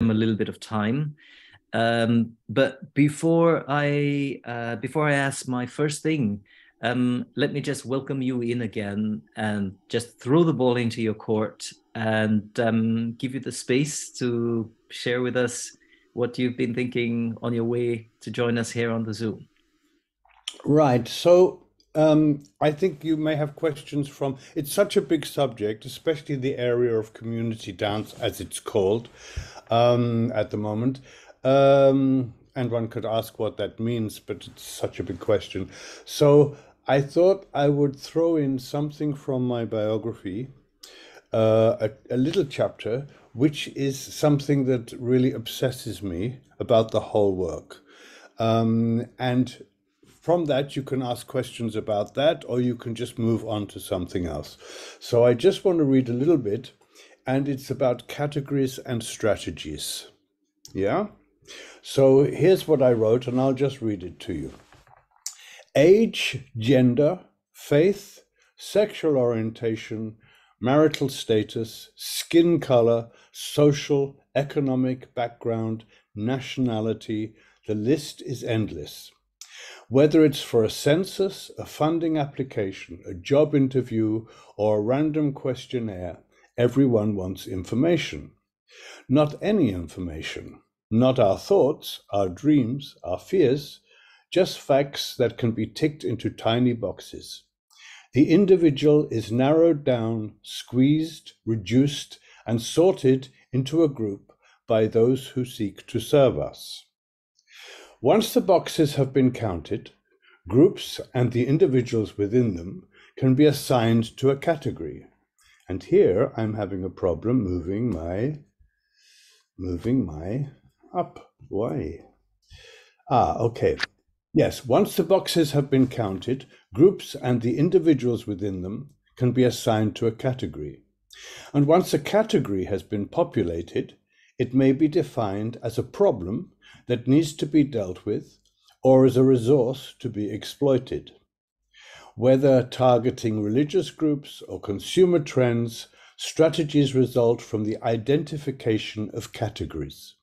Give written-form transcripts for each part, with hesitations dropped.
them a little bit of time. But before I ask my first thing, let me just welcome you in again and just throw the ball into your court and give you the space to share with us what you've been thinking on your way to join us here on the Zoom. Right. So I think you may have questions from, it's such a big subject, especially the area of community dance, as it's called at the moment. And one could ask what that means, but it's such a big question. So I thought I would throw in something from my biography, a little chapter, which is something that really obsesses me about the whole work. And from that, you can ask questions about that, or you can just move on to something else. So I just want to read a little bit, and it's about categories and strategies. Yeah? So here's what I wrote, and I'll just read it to you. Age, gender, faith, sexual orientation, marital status, skin color, social, economic background, nationality, the list is endless. Whether it's for a census, a funding application, a job interview, or a random questionnaire, everyone wants information. Not any information, not our thoughts, our dreams, our fears, just facts that can be ticked into tiny boxes. The individual is narrowed down, squeezed, reduced, and sorted into a group by those who seek to serve us. Once the boxes have been counted, groups and the individuals within them can be assigned to a category. And here I'm having a problem moving my up. Why? Okay. Yes, once the boxes have been counted, groups and the individuals within them can be assigned to a category. And once a category has been populated, it may be defined as a problem that needs to be dealt with, or as a resource to be exploited. Whether targeting religious groups or consumer trends, strategies result from the identification of categories.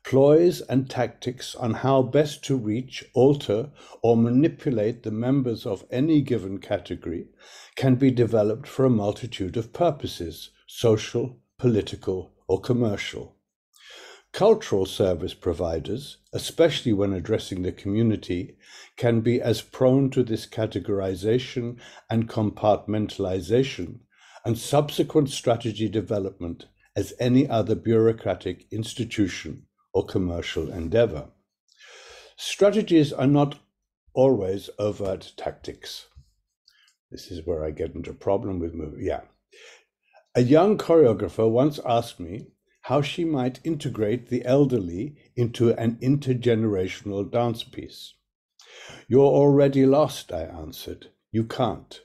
Ploys and tactics on how best to reach, alter, or manipulate the members of any given category can be developed for a multitude of purposes, social, political, or commercial. Cultural service providers, especially when addressing the community, can be as prone to this categorization and compartmentalization and subsequent strategy development as any other bureaucratic institution or commercial endeavor. Strategies are not always overt tactics. This is where I get into a problem with movie. Yeah. A young choreographer once asked me how she might integrate the elderly into an intergenerational dance piece. You're already lost, I answered. You can't.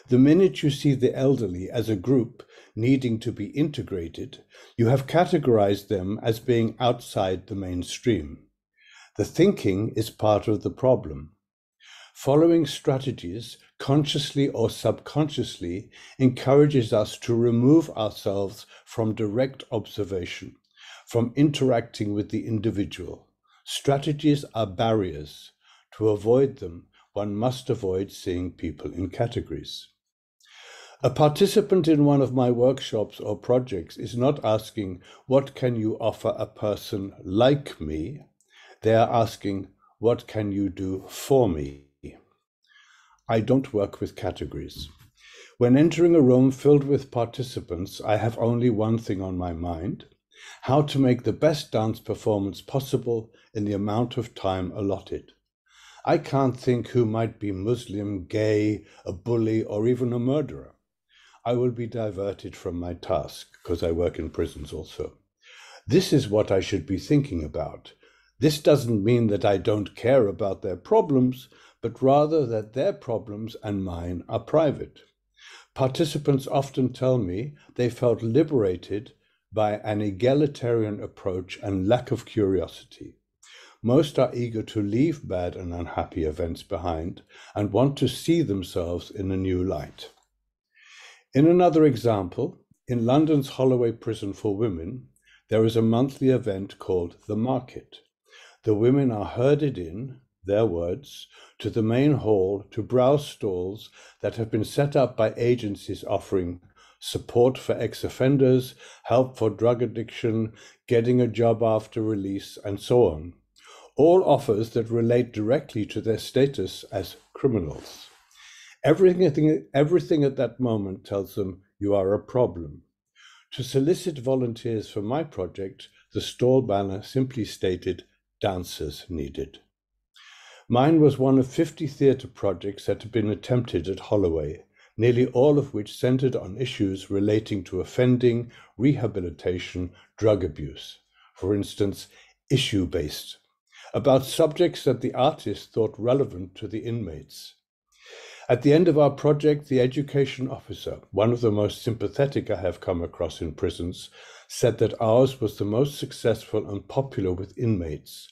The minute you see the elderly as a group needing to be integrated, you have categorized them as being outside the mainstream. The thinking is part of the problem. Following strategies, consciously or subconsciously, encourages us to remove ourselves from direct observation, from interacting with the individual. Strategies are barriers. To avoid them, one must avoid seeing people in categories. A participant in one of my workshops or projects is not asking, what can you offer a person like me? They are asking, what can you do for me? I don't work with categories. When entering a room filled with participants, I have only one thing on my mind: how to make the best dance performance possible in the amount of time allotted. I can't think who might be Muslim, gay, a bully, or even a murderer. I will be diverted from my task, because I work in prisons also. This is what I should be thinking about. This doesn't mean that I don't care about their problems, but rather that their problems and mine are private. Participants often tell me they felt liberated by an egalitarian approach and lack of curiosity. Most are eager to leave bad and unhappy events behind and want to see themselves in a new light. In another example, in London's Holloway Prison for Women, There is a monthly event called the market. The women are herded in, their words, to the main hall to browse stalls that have been set up by agencies offering support for ex-offenders, help for drug addiction, getting a job after release, and so on. All offers that relate directly to their status as criminals. Everything at that moment tells them you are a problem. To solicit volunteers for my project, the stall banner simply stated, dancers needed. Mine was one of 50 theatre projects that had been attempted at Holloway, nearly all of which centred on issues relating to offending, rehabilitation, drug abuse. For instance, issue-based, about subjects that the artist thought relevant to the inmates. At the end of our project, the education officer, one of the most sympathetic I have come across in prisons, said that ours was the most successful and popular with inmates,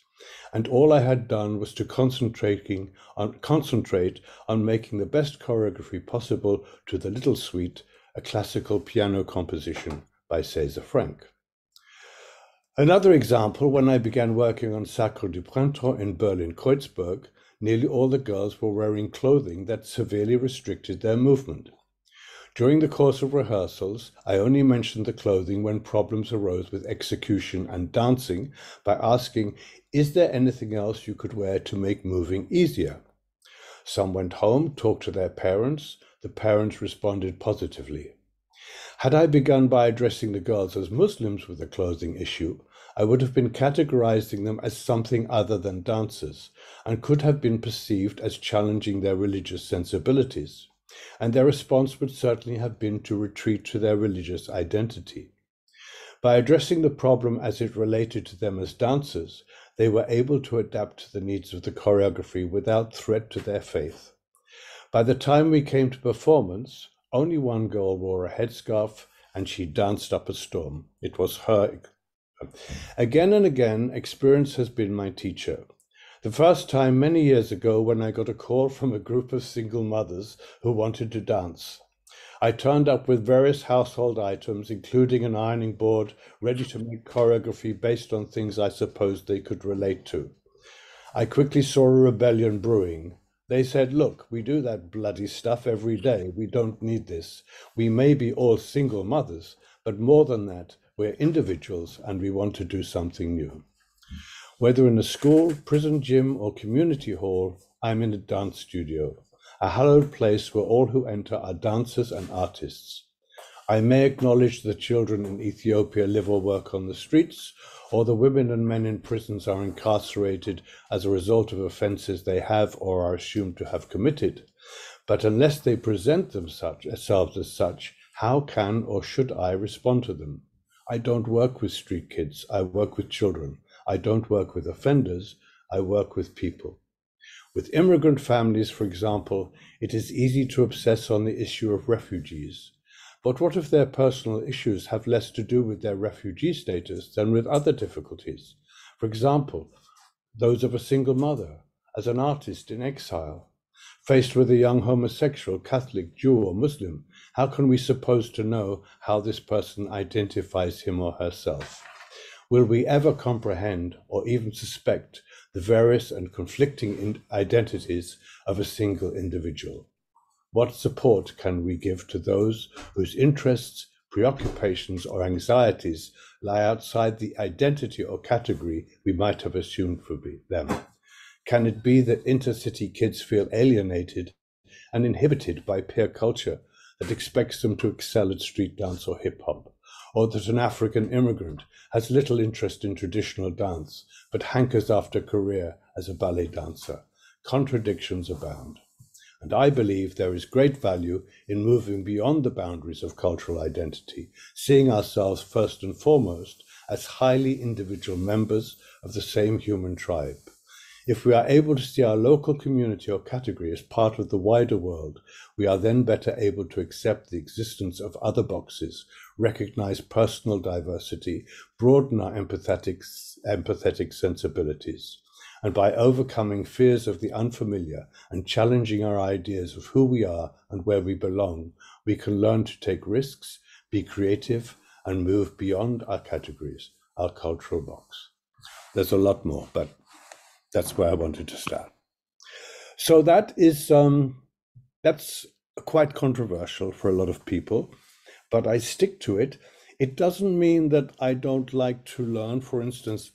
and all I had done was to concentrate on making the best choreography possible to the Little Suite, a classical piano composition by César Franck. Another example, when I began working on Sacre du Printemps in Berlin-Kreuzberg, nearly all the girls were wearing clothing that severely restricted their movement. During the course of rehearsals, I only mentioned the clothing when problems arose with execution and dancing by asking, is there anything else you could wear to make moving easier? Some went home, talked to their parents. The parents responded positively. Had I begun by addressing the girls as Muslims with a clothing issue, I would have been categorizing them as something other than dancers, and could have been perceived as challenging their religious sensibilities, and their response would certainly have been to retreat to their religious identity. By addressing the problem as it related to them as dancers, they were able to adapt to the needs of the choreography without threat to their faith. By the time we came to performance, only one girl wore a headscarf, and she danced up a storm. It was her. Again and again, experience has been my teacher. The first time many years ago when I got a call from a group of single mothers who wanted to dance. I turned up with various household items, including an ironing board, ready to make choreography based on things I supposed they could relate to. I quickly saw a rebellion brewing. They said, look, we do that bloody stuff every day. We don't need this. We may be all single mothers, but more than that, we're individuals and we want to do something new. Whether in a school, prison gym, or community hall, I'm in a dance studio, a hallowed place where all who enter are dancers and artists. I may acknowledge the children in Ethiopia live or work on the streets, or the women and men in prisons are incarcerated as a result of offences they have or are assumed to have committed. But unless they present themselves as such, how can or should I respond to them? I don't work with street kids, I work with children. I don't work with offenders, I work with people. With immigrant families, for example, it is easy to obsess on the issue of refugees. But what if their personal issues have less to do with their refugee status than with other difficulties? For example, those of a single mother, as an artist in exile. Faced with a young homosexual, Catholic, Jew, or Muslim, how can we suppose to know how this person identifies him or herself? Will we ever comprehend or even suspect the various and conflicting identities of a single individual? What support can we give to those whose interests, preoccupations, or anxieties lie outside the identity or category we might have assumed for them? Can it be that intercity kids feel alienated and inhibited by peer culture that expects them to excel at street dance or hip hop? Or that an African immigrant has little interest in traditional dance, but hankers after a career as a ballet dancer? Contradictions abound. And I believe there is great value in moving beyond the boundaries of cultural identity, seeing ourselves first and foremost as highly individual members of the same human tribe. If we are able to see our local community or category as part of the wider world, we are then better able to accept the existence of other boxes, recognize personal diversity, broaden our empathetic sensibilities. And by overcoming fears of the unfamiliar and challenging our ideas of who we are and where we belong, we can learn to take risks, be creative, and move beyond our categories. our cultural box. There's a lot more, but that's where I wanted to start. So that's quite controversial for a lot of people, but I stick to it. It doesn't mean that I don't like to learn. For instance,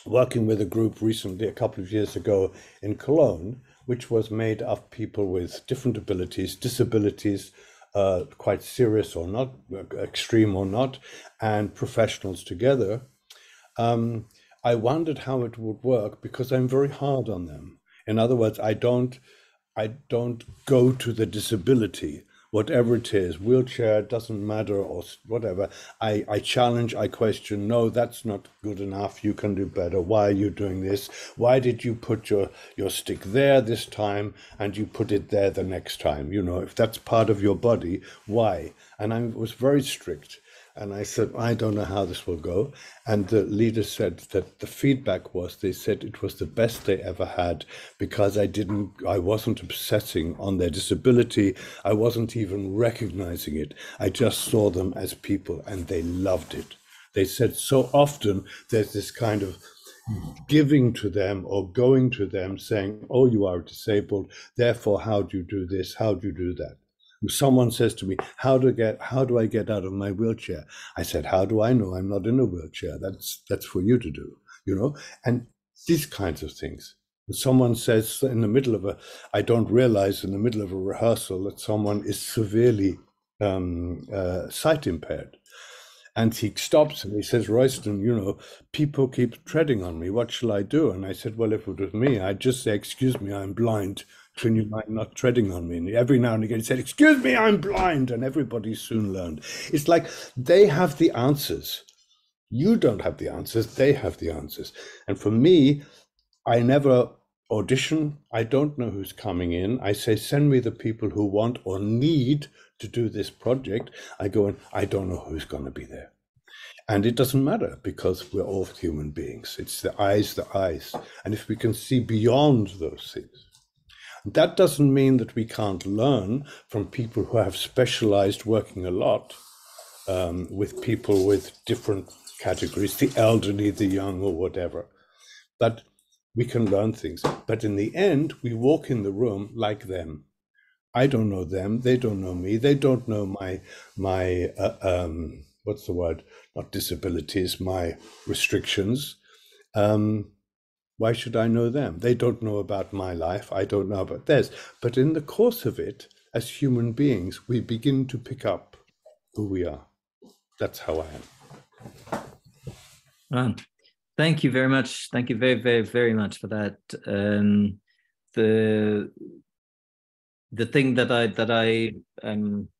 working with a group recently, a couple of years ago in Cologne, which was made of people with different abilities, disabilities, quite serious or not, extreme or not, and professionals together. I wondered how it would work because I'm very hard on them. In other words, I don't go to the disability, whatever it is, wheelchair, doesn't matter, or whatever. I challenge, I question, no, that's not good enough. You can do better. Why are you doing this? Why did you put your stick there this time and you put it there the next time? You know, if that's part of your body, why? And I was very strict. And I said, I don't know how this will go. And the leader said that the feedback was, they said it was the best they ever had because I wasn't obsessing on their disability. I wasn't even recognizing it. I just saw them as people and they loved it. They said so often there's this kind of giving to them or going to them saying, oh, you are disabled. Therefore, how do you do this? How do you do that? Someone says to me, how do I get out of my wheelchair? I said, how do I know I'm not in a wheelchair? That's for you to do, you know? And these kinds of things. Someone says I don't realize in the middle of a rehearsal that someone is severely sight impaired. And he stops and he says, Royston, you know, people keep treading on me. What shall I do? And I said, well, if it was me, I'd just say, excuse me, I'm blind. Can you mind not treading on me? And every now and again he said, excuse me, I'm blind. And everybody soon learned. It's like they have the answers. You don't have the answers. They have the answers. And for me, I never audition. I don't know who's coming in. I say, send me the people who want or need to do this project. I go, and I don't know who's going to be there. And it doesn't matter because we're all human beings. It's the eyes. And if we can see beyond those things, that doesn't mean that we can't learn from people who have specialized working a lot with people with different categories, the elderly, the young, or whatever. But we can learn things. But in the end, we walk in the room like them. I don't know them. They don't know me. They don't know my what's the word? Not disabilities, my restrictions. Why should I know them? They don't know about my life. I don't know about theirs. But in the course of it, as human beings, we begin to pick up who we are. That's how I am. Thank you very much. Thank you very, very, very much for that. The thing that I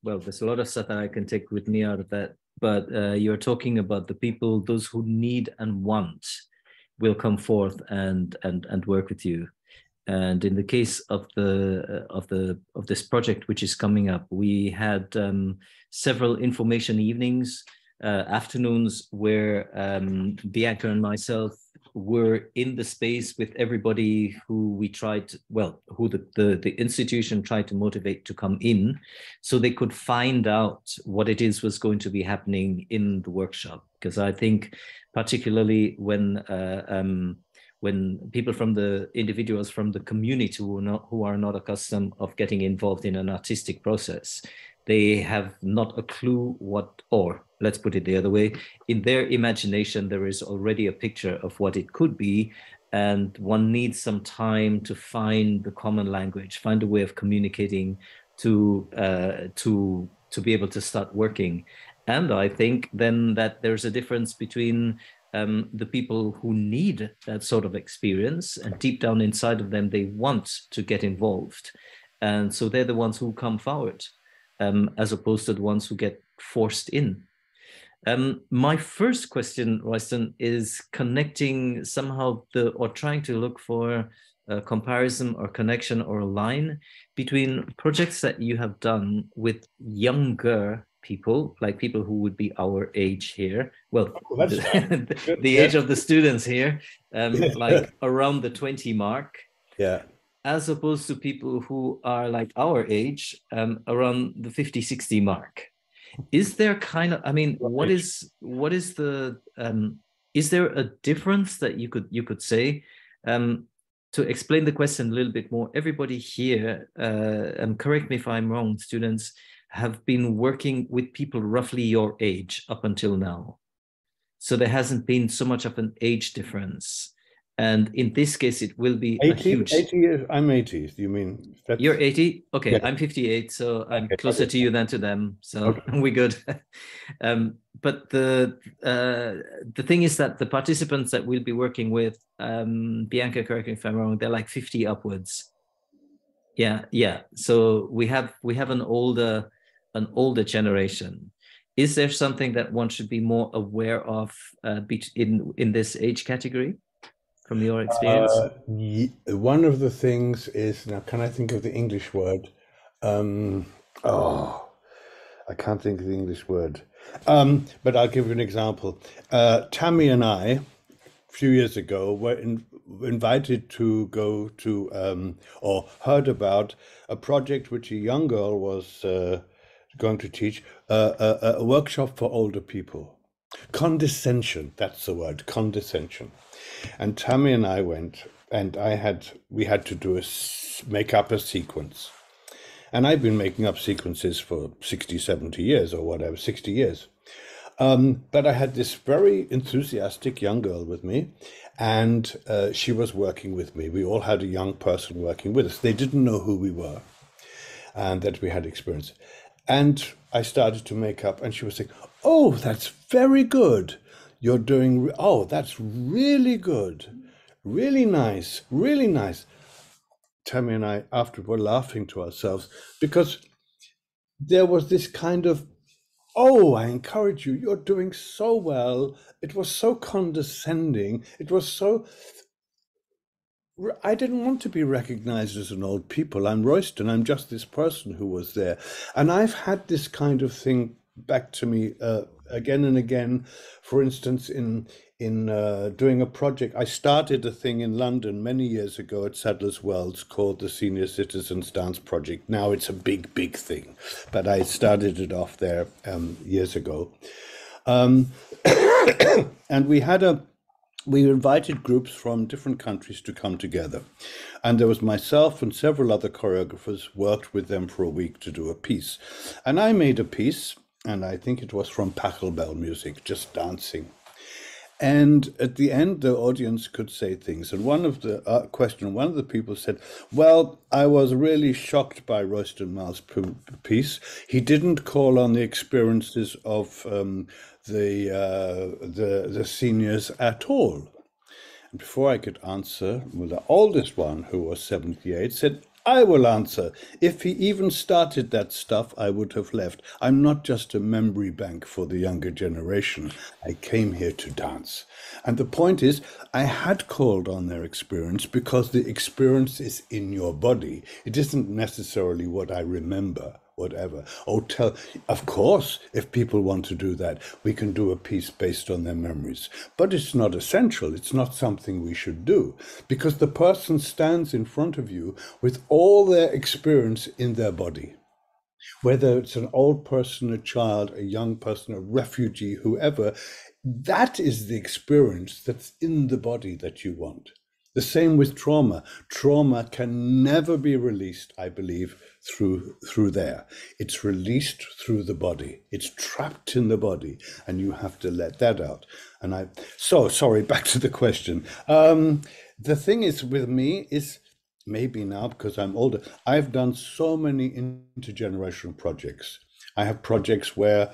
well, there's a lot of stuff that I can take with me out of that. But you're talking about the people, those who need and want, will come forth and work with you. And in the case of this project which is coming up, we had several information evenings, afternoons where Bianca and myself were in the space with everybody who we tried, who the institution tried to motivate to come in, so they could find out what it is was going to be happening in the workshop. Because I think particularly when people from the individuals from the community who are not accustomed of getting involved in an artistic process, they have not a clue what, or let's put it the other way, in their imagination, there is already a picture of what it could be. And one needs some time to find the common language, find a way of communicating to be able to start working. And I think then that there's a difference between the people who need that sort of experience, and deep down inside of them, they want to get involved. And so they're the ones who come forward, as opposed to the ones who get forced in. My first question, Royston, is connecting somehow or trying to look for a comparison or connection or a line between projects that you have done with younger people, like people who would be our age here. Well, the age of the students here, like around the 20 mark. Yeah. As opposed to people who are like our age, around the 50, 60 mark. Is there kind of, I mean, what is the is there a difference that you could say? Um, to explain the question a little bit more, everybody here, and correct me if I'm wrong, students have been working with people roughly your age up until now. So there hasn't been so much of an age difference. And in this case, it will be a 80, huge. 80 years. I'm 80. You mean You're that's 80? Okay, yeah? I'm 58, so I'm Okay, closer to you than to them. So okay. we're good. But the thing is that the participants that we'll be working with, Bianca, correct me if I'm wrong, they're like 50 upwards. Yeah, yeah. So we have an older generation. Is there something that one should be more aware of in this age category from your experience? One of the things is now. Can I think of the English word? Um, oh, I can't think of the English word. But I'll give you an example. Tammy and I, a few years ago, were invited to go to or heard about a project which a young girl was going to teach, a workshop for older people. Condescension, that's the word, condescension. And Tammy and I went, and we had to make up a sequence. And I've been making up sequences for 60, 70 years or whatever, 60 years. But I had this very enthusiastic young girl with me, and she was working with me. We all had a young person working with us. They didn't know who we were and that we had experience. And I started to make up, and she was saying, "Oh, that's very good. You're doing, oh, that's really good. Really nice, really nice." Tammy and I, after, were laughing to ourselves because there was this kind of, "Oh, I encourage you. You're doing so well." It was so condescending. It was so. I didn't want to be recognized as an old people. I'm Royston. I'm just this person who was there. And I've had this kind of thing back to me again and again. For instance, in doing a project, I started a thing in London many years ago at Sadler's Wells called the Senior Citizens Dance Project. Now it's a big, big thing, but I started it off there years ago. Um, and we invited groups from different countries to come together. And there was myself and several other choreographers worked with them for a week to do a piece. And I made a piece, and I think it was from Pachelbel music, just dancing. And at the end, the audience could say things. And one of the people said, "Well, I was really shocked by Royston Maldoom's piece. He didn't call on the experiences of the seniors at all." And before I could answer, well, the oldest one, who was 78, said, "I will answer. If he even started that stuff, I would have left. I'm not just a memory bank for the younger generation. I came here to dance." And the point is, I had called on their experience because the experience is in your body. It isn't necessarily what I remember. Whatever. Oh, of course, if people want to do that, we can do a piece based on their memories. But it's not essential. It's not something we should do because the person stands in front of you with all their experience in their body. Whether it's an old person, a child, a young person, a refugee, whoever, that is the experience that's in the body that you want. The same with trauma. Trauma can never be released, I believe, through there. It's released through the body. It's trapped in the body, and you have to let that out. And so sorry, back to the question. The thing is with me is maybe now because I'm older, I've done so many intergenerational projects. I have projects where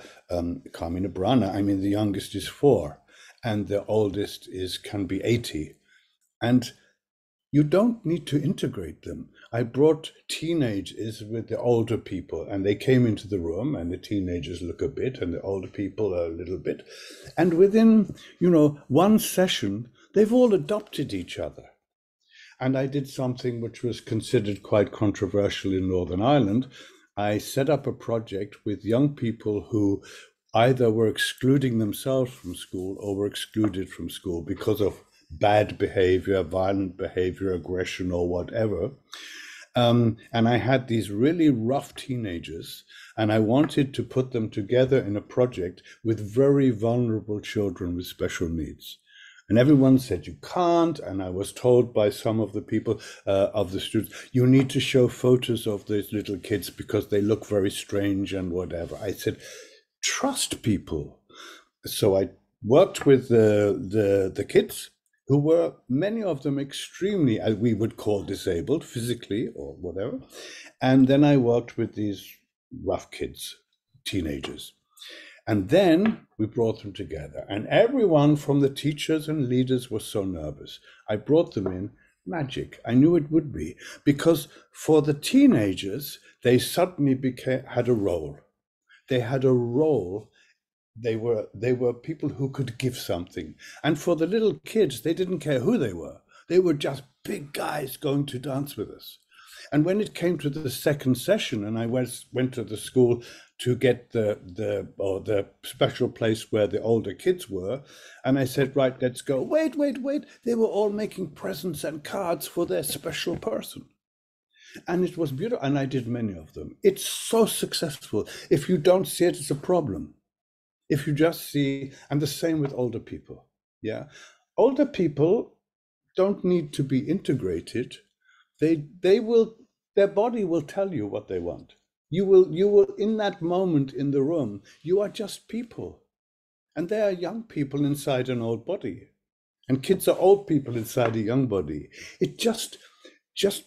Carmina Burana, I mean, the youngest is 4, and the oldest can be 80. And you don't need to integrate them. I brought teenagers with the older people, and they came into the room, and the teenagers look a bit, and the older people a little bit. And within, one session, they've all adopted each other. And I did something which was considered quite controversial in Northern Ireland. I set up a project with young people who either were excluding themselves from school or were excluded from school because of bad behavior, violent behavior, aggression, or whatever. And I had these really rough teenagers, and I wanted to put them together in a project with very vulnerable children with special needs. And everyone said you can't. And I was told by some of the people, of the students, you need to show photos of these little kids because they look very strange and whatever. I said, trust people. So I worked with the kids, who were many of them extremely, as we would call, disabled physically or whatever. And then I worked with these rough kids, teenagers. And then we brought them together, and everyone from the teachers and leaders was so nervous. I brought them in, magic. I knew it would be, because for the teenagers, they suddenly had a role. They had a role. They were people who could give something. And for the little kids, they didn't care who they were. They were just big guys going to dance with us. And when it came to the second session, and I went to the school to get the special place where the older kids were, and I said, right, let's go. Wait. They were all making presents and cards for their special person. And it was beautiful, and I did many of them. It's so successful. If you don't see it, it's a problem. If you just see, and the same with older people. Yeah. Older people don't need to be integrated. They will, their body will tell you what they want. You will in that moment in the room, you are just people. And they are young people inside an old body. And kids are old people inside a young body. It just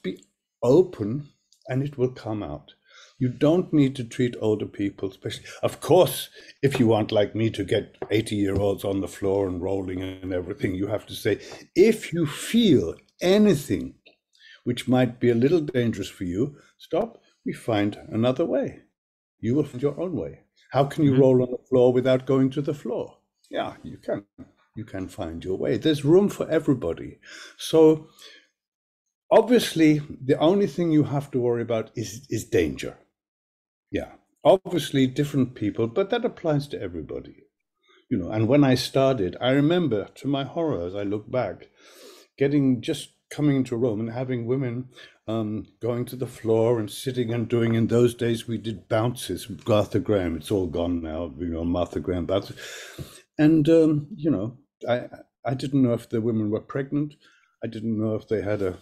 be open and it will come out. You don't need to treat older people, especially. Of course, if you want, like me, to get 80-year-olds on the floor and rolling and everything, you have to say, if you feel anything which might be a little dangerous for you, stop, we find another way. You will find your own way. How can you roll on the floor without going to the floor? Yeah, you can. You can find your way. There's room for everybody. So obviously, the only thing you have to worry about is danger. Yeah, obviously different people, but that applies to everybody. You know, and when I started, I remember, to my horror, as I look back, just coming into Rome and having women going to the floor and sitting and doing. In those days, we did bounces with Martha Graham. It's all gone now, you know, Martha Graham bounces. And, you know, I didn't know if the women were pregnant. I didn't know if they had a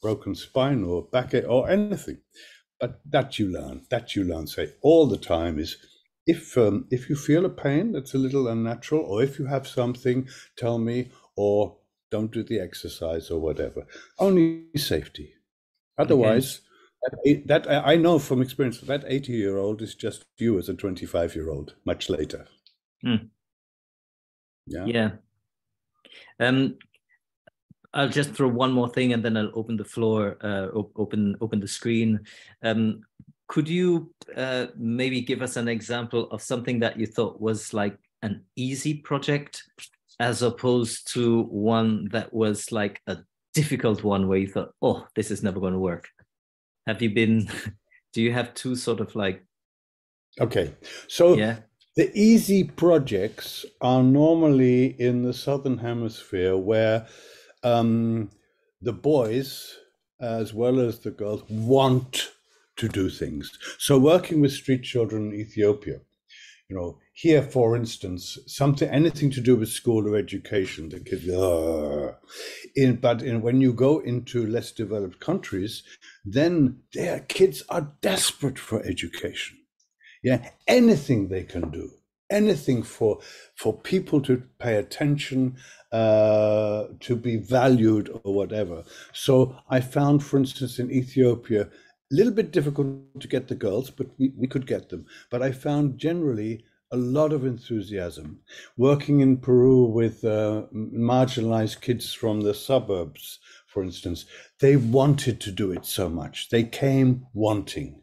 broken spine or backache or anything. But that you learn, say, all the time is, if you feel a pain that's a little unnatural, or if you have something, tell me, or don't do the exercise or whatever. Only safety. Otherwise, that I know from experience, that 80-year-old is just you as a 25-year-old much later. Yeah. I'll just throw one more thing, and then I'll open the floor, open the screen. Could you maybe give us an example of something that you thought was like an easy project, as opposed to one that was like a difficult one where you thought, oh, this is never going to work? Do you have two sort of like... Okay, so yeah. The easy projects are normally in the Southern Hemisphere, where the boys, as well as the girls, want to do things. So working with street children in Ethiopia, you know, here, for instance, anything to do with school or education, the kids, when you go into less developed countries, then their kids are desperate for education. Yeah, anything they can do, anything for people to pay attention, to be valued or whatever. So I found, for instance, in Ethiopia, a little bit difficult to get the girls, but we could get them. But I found generally a lot of enthusiasm. Working in Peru with marginalized kids from the suburbs, for instance, they wanted to do it so much. They came wanting.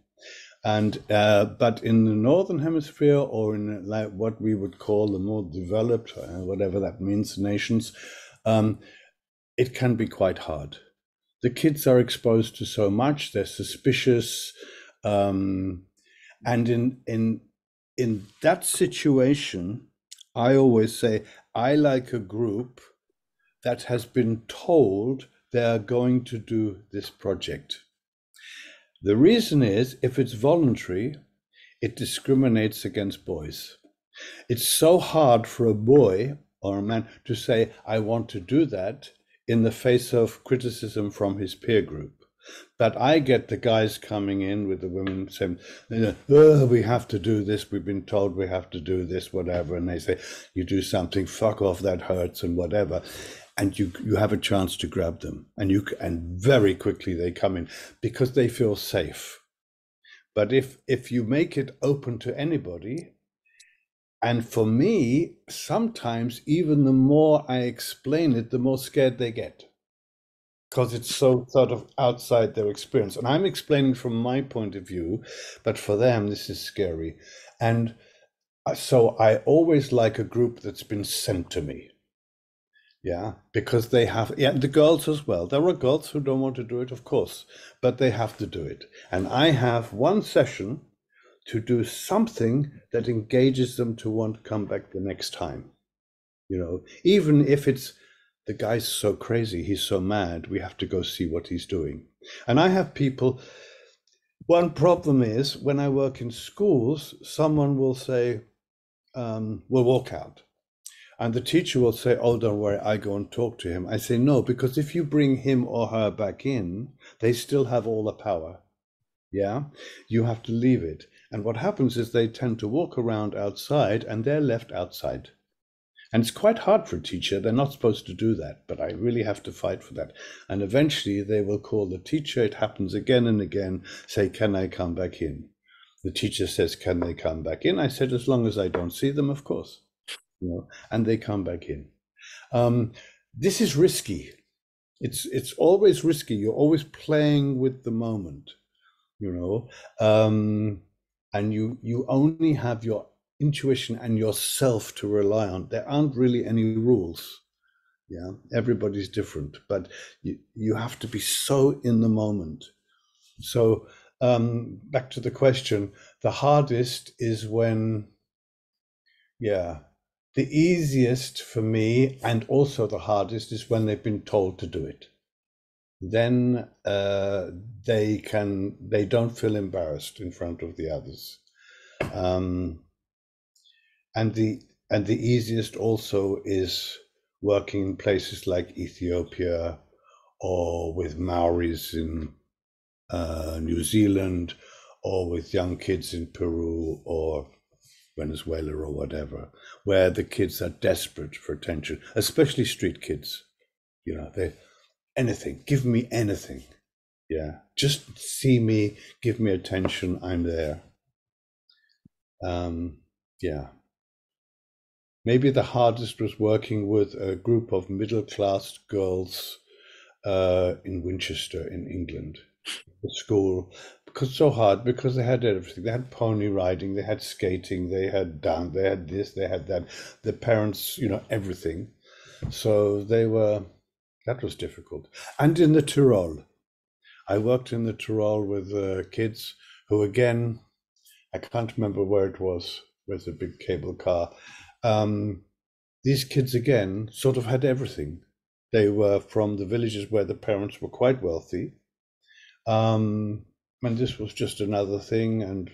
And but in the Northern Hemisphere, or in like what we would call the more developed, whatever that means, nations, it can be quite hard. The kids are exposed to so much; they're suspicious, and in that situation, I always say I like a group that has been told they are going to do this project. The reason is, if it's voluntary, it discriminates against boys. It's so hard for a boy or a man to say, I want to do that in the face of criticism from his peer group. But I get the guys coming in with the women saying, oh, we have to do this. We've been told we have to do this, whatever. And they say, you do something, fuck off, that hurts and whatever. And you have a chance to grab them. And very quickly they come in because they feel safe. But if you make it open to anybody, and for me, sometimes even the more I explain it, the more scared they get. Because it's so sort of outside their experience. And I'm explaining from my point of view, but for them, this is scary. And so I always like a group that's been sent to me. Yeah, because they have, the girls as well. There are girls who don't want to do it, of course, but they have to do it. And I have one session to do something that engages them to want to come back the next time. Even if it's, the guy's so crazy, he's so mad, we have to go see what he's doing. And I have people, one problem is when I work in schools, someone will say, we'll walk out. And the teacher will say, oh, don't worry, I go and talk to him. I say, no, because if you bring him or her back in, they still have all the power. Yeah, you have to leave it. And what happens is they tend to walk around outside and they're left outside. And it's quite hard for a teacher. They're not supposed to do that, but I really have to fight for that. And eventually they will call the teacher. It happens again and again, say, can I come back in? The teacher says, can they come back in? I said, as long as I don't see them, of course. And they come back in. This is risky. It's always risky. You're always playing with the moment, and you only have your intuition and yourself to rely on. There aren't really any rules. Yeah, everybody's different, but you have to be so in the moment. So back to the question, the hardest is when, the easiest for me and also the hardest is when they've been told to do it. Then they don't feel embarrassed in front of the others. And the easiest also is working in places like Ethiopia or with Maoris in New Zealand or with young kids in Peru or Venezuela or whatever, where the kids are desperate for attention, especially street kids. They anything, give me anything. Yeah, just see me, give me attention, I'm there. Maybe the hardest was working with a group of middle-class girls in Winchester in England, the school, because so hard, because they had everything. They had pony riding, they had skating, they had dance, they had this, they had that. The parents, everything. So that was difficult. And in the Tyrol, I worked in the Tyrol with kids who, again, I can't remember where it was, with a big cable car. These kids, again, sort of had everything. They were from the villages where the parents were quite wealthy. And this was just another thing. And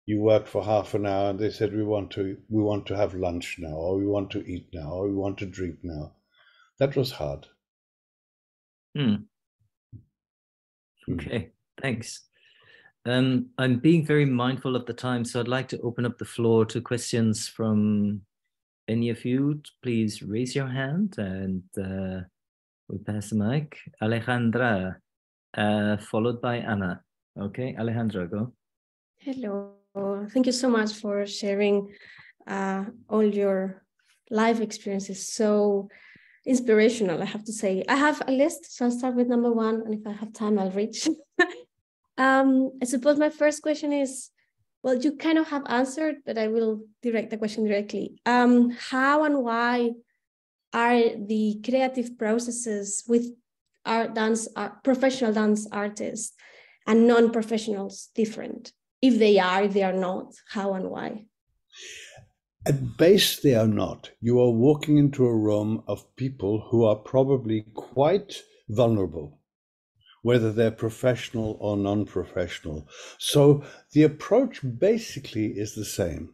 you worked for half an hour and they said, we want to have lunch now, or we want to eat now, or we want to drink now. That was hard. Okay, thanks. I'm being very mindful of the time, so I'd like to open up the floor to questions from any of you. Please raise your hand and we'll pass the mic. Alejandra, followed by Anna. Okay, Alejandra, go. Hello, thank you so much for sharing all your life experiences. So inspirational, I have to say. I have a list, so I'll start with number one, and if I have time, I'll reach. I suppose my first question is, well, you kind of have answered, but I will direct the question directly. How and why are the creative processes with our professional dance artists and non-professionals different? If they are not, how and why? At base, they are not. You are walking into a room of people who are probably quite vulnerable, whether they're professional or non-professional. So the approach basically is the same.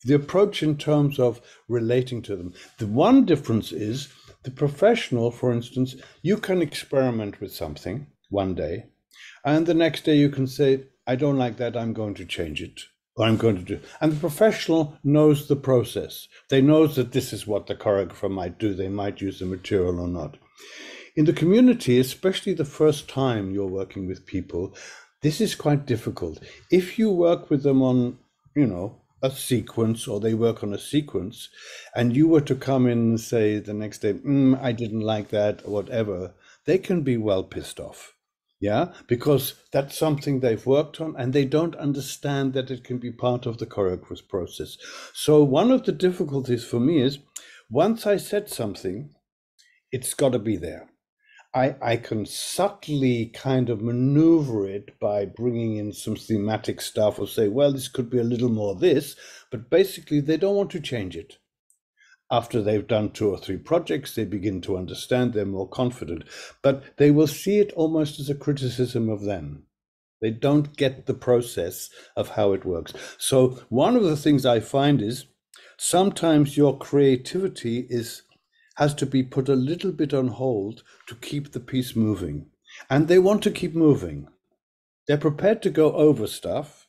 The approach in terms of relating to them. The one difference is the professional, for instance, you can experiment with something one day, and the next day you can say, I don't like that, I'm going to change it, or I'm going to do. And the professional knows the process. They know that this is what the choreographer might do. They might use the material or not. In the community, especially the first time you're working with people, this is quite difficult. If you work with them on, a sequence, or they work on a sequence, and you were to come in and say the next day, I didn't like that, or whatever, they can be well pissed off. Yeah, because that's something they've worked on, and they don't understand that it can be part of the choreographer's process. So one of the difficulties for me is, once I said something, it's got to be there. I can subtly kind of maneuver it by bringing in some thematic stuff, or say, well, this could be a little more this, but basically they don't want to change it. After they've done 2 or 3 projects, they begin to understand, they're more confident, but they will see it almost as a criticism of them. They don't get the process of how it works. So one of the things I find is sometimes your creativity has to be put a little bit on hold to keep the piece moving. And they want to keep moving. They're prepared to go over stuff,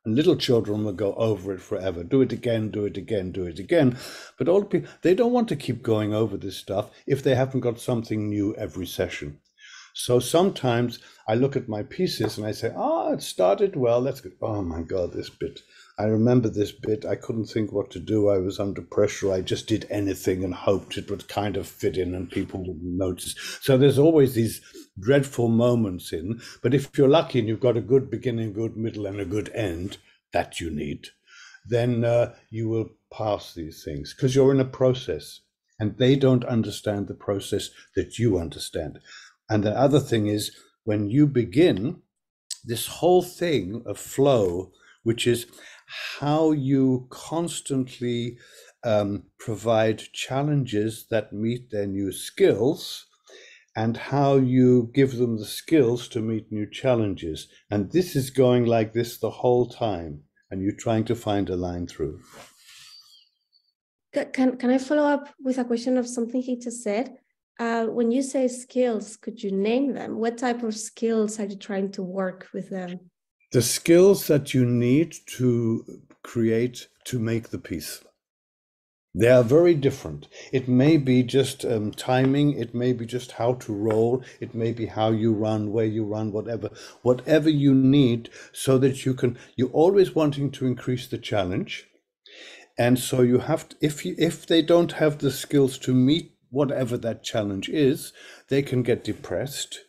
and little children will go over it forever. Do it again, do it again, do it again. But old people, they don't want to keep going over this stuff if they haven't got something new every session. So sometimes I look at my pieces and I say, it started well, that's good. Oh my God, this bit. I remember this bit. I couldn't think what to do. I was under pressure. I just did anything and hoped it would kind of fit in and people wouldn't notice. So there's always these dreadful moments in, but if you're lucky and you've got a good beginning, good middle, and a good end that you need, then you will pass these things because you're in a process and they don't understand the process that you understand. And the other thing is, when you begin this whole thing of flow, which is how you constantly provide challenges that meet their new skills, and how you give them the skills to meet new challenges. And this is going like this the whole time, and you're trying to find a line through. Can I follow up with a question of something he just said? When you say skills, could you name them? What type of skills are you trying to work with them? The skills that you need to create, to make the piece. They are very different. It may be just timing, it may be just how to roll, it may be how you run, where you run, whatever you need, so that you're always wanting to increase the challenge. And so you have to, if they don't have the skills to meet whatever that challenge is, they can get depressed.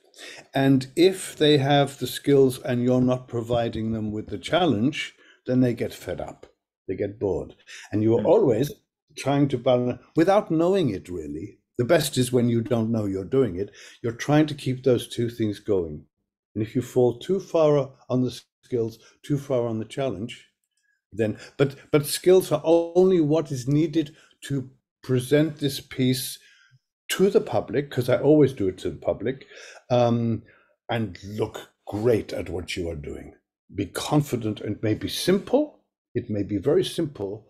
And if they have the skills and you're not providing them with the challenge, then they get fed up, they get bored. And you're always trying to balance without knowing it really. The best is when you don't know you're doing it. You're trying to keep those two things going. And if you fall too far on the skills, too far on the challenge, then, but skills are only what is needed to present this piece to the public, because I always do it to the public, and look great at what you are doing. Be confident. And may be simple. It may be very simple,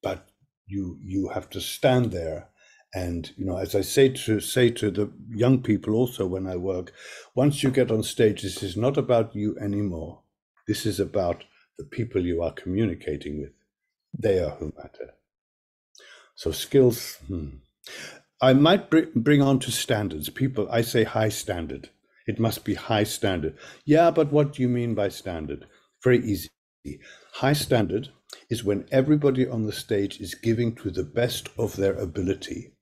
but you have to stand there. And as I say to the young people also when I work, once you get on stage, this is not about you anymore. This is about the people you are communicating with. They are who matter. So skills. I might bring on to standards. People, I say high standard. It must be high standard. Yeah, but what do you mean by standard? Very easy. High standard is when everybody on the stage is giving to the best of their ability.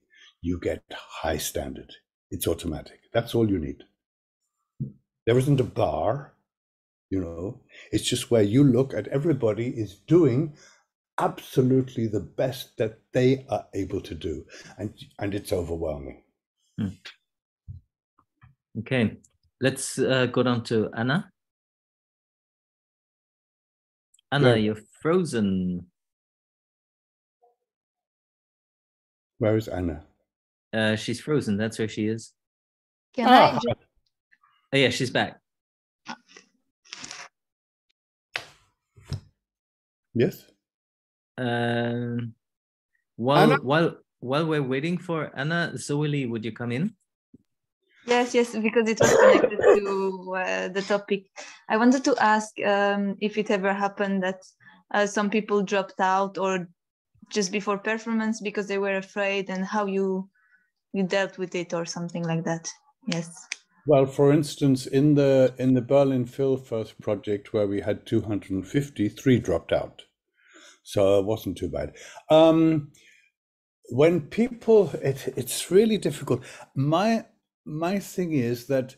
You get high standard. It's automatic. That's all you need. There isn't a bar, It's just where you look at everybody is doing absolutely the best that they are able to do, and it's overwhelming. Okay, let's go down to Anna. Anna, you're frozen. Where is Anna? She's frozen. That's where she is. Can I? Oh yeah, she's back. Yes. Um, Anna? while we're waiting for Anna, Zoe, would you come in? Yes, because it was connected to the topic. I wanted to ask if it ever happened that some people dropped out or just before performance because they were afraid, and how you dealt with it or something like that. Yes. Well, for instance, in the Berlin Phil First project where we had 250, 3 dropped out, so it wasn't too bad. When people, it's really difficult. My thing is that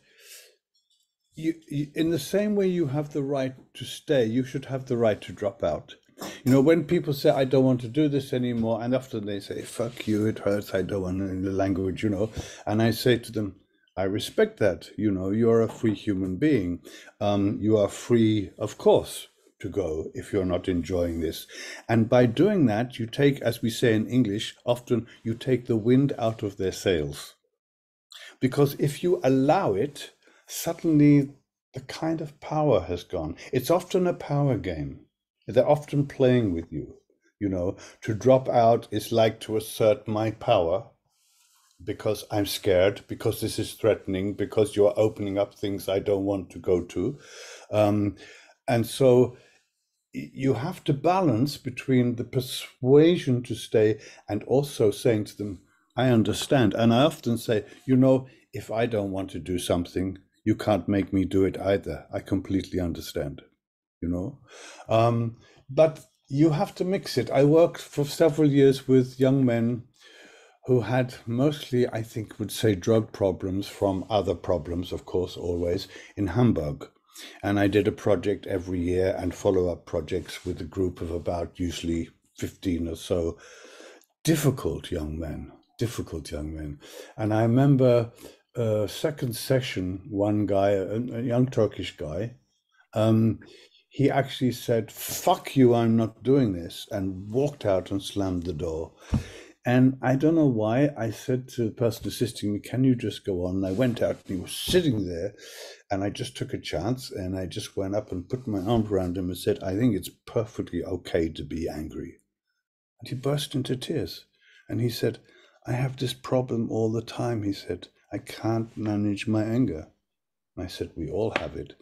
you, in the same way you have the right to stay, you should have the right to drop out. You know, when people say, I don't want to do this anymore, and often they say, fuck you, it hurts, I don't want to, in the language, you know, and I say to them, I respect that, you know, you're a free human being. You are free, of course, to go if you're not enjoying this. And by doing that, you take, as we say in English, often you take the wind out of their sails. Because if you allow it, suddenly the kind of power has gone. It's often a power game. They're often playing with you. You know, to drop out is like to assert my power because I'm scared, because this is threatening, because you're opening up things I don't want to go to. And so you have to balance between the persuasion to stay and also saying to them, I understand. And I often say, you know, if I don't want to do something, you can't make me do it either. I completely understand, you know. But you have to mix it. I worked for several years with young men who had mostly, I think, would say drug problems from other problems, of course, always, in Hamburg. And I did a project every year and follow-up projects with a group of about usually 15 or so difficult young men. And I remember second session, one guy, a young Turkish guy, he actually said, fuck you, I'm not doing this, and walked out and slammed the door. And I don't know why, I said to the person assisting me, can you just go on? And I went out and he was sitting there, and I just took a chance, and I just went up and put my arm around him and said, I think it's perfectly okay to be angry. And he burst into tears. And he said, I have this problem all the time, he said. I can't manage my anger. And I said, we all have it.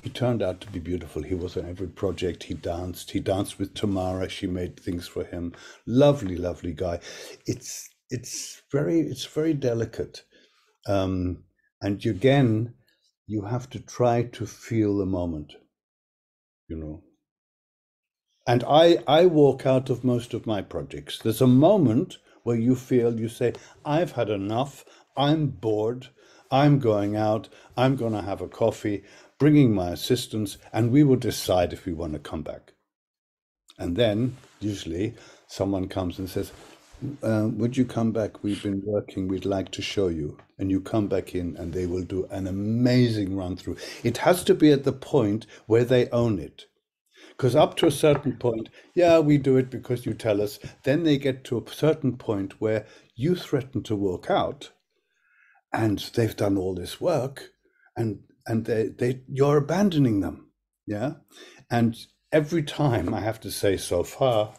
He turned out to be beautiful. He was on every project. He danced with Tamara. She made things for him. Lovely, lovely guy. It's very delicate. And again, you have to try to feel the moment, you know. And I walk out of most of my projects. There's a moment where you feel, you say, I've had enough. I'm bored. I'm going out. I'm going to have a coffee, bringing my assistants, and we will decide if we want to come back. And then usually someone comes and says, would you come back? We've been working. We'd like to show you. And you come back in and they will do an amazing run through. It has to be at the point where they own it. Because up to a certain point, yeah, we do it because you tell us. Then they get to a certain point where you threaten to walk out and they've done all this work and you're abandoning them. Yeah. And every time, I have to say, so far,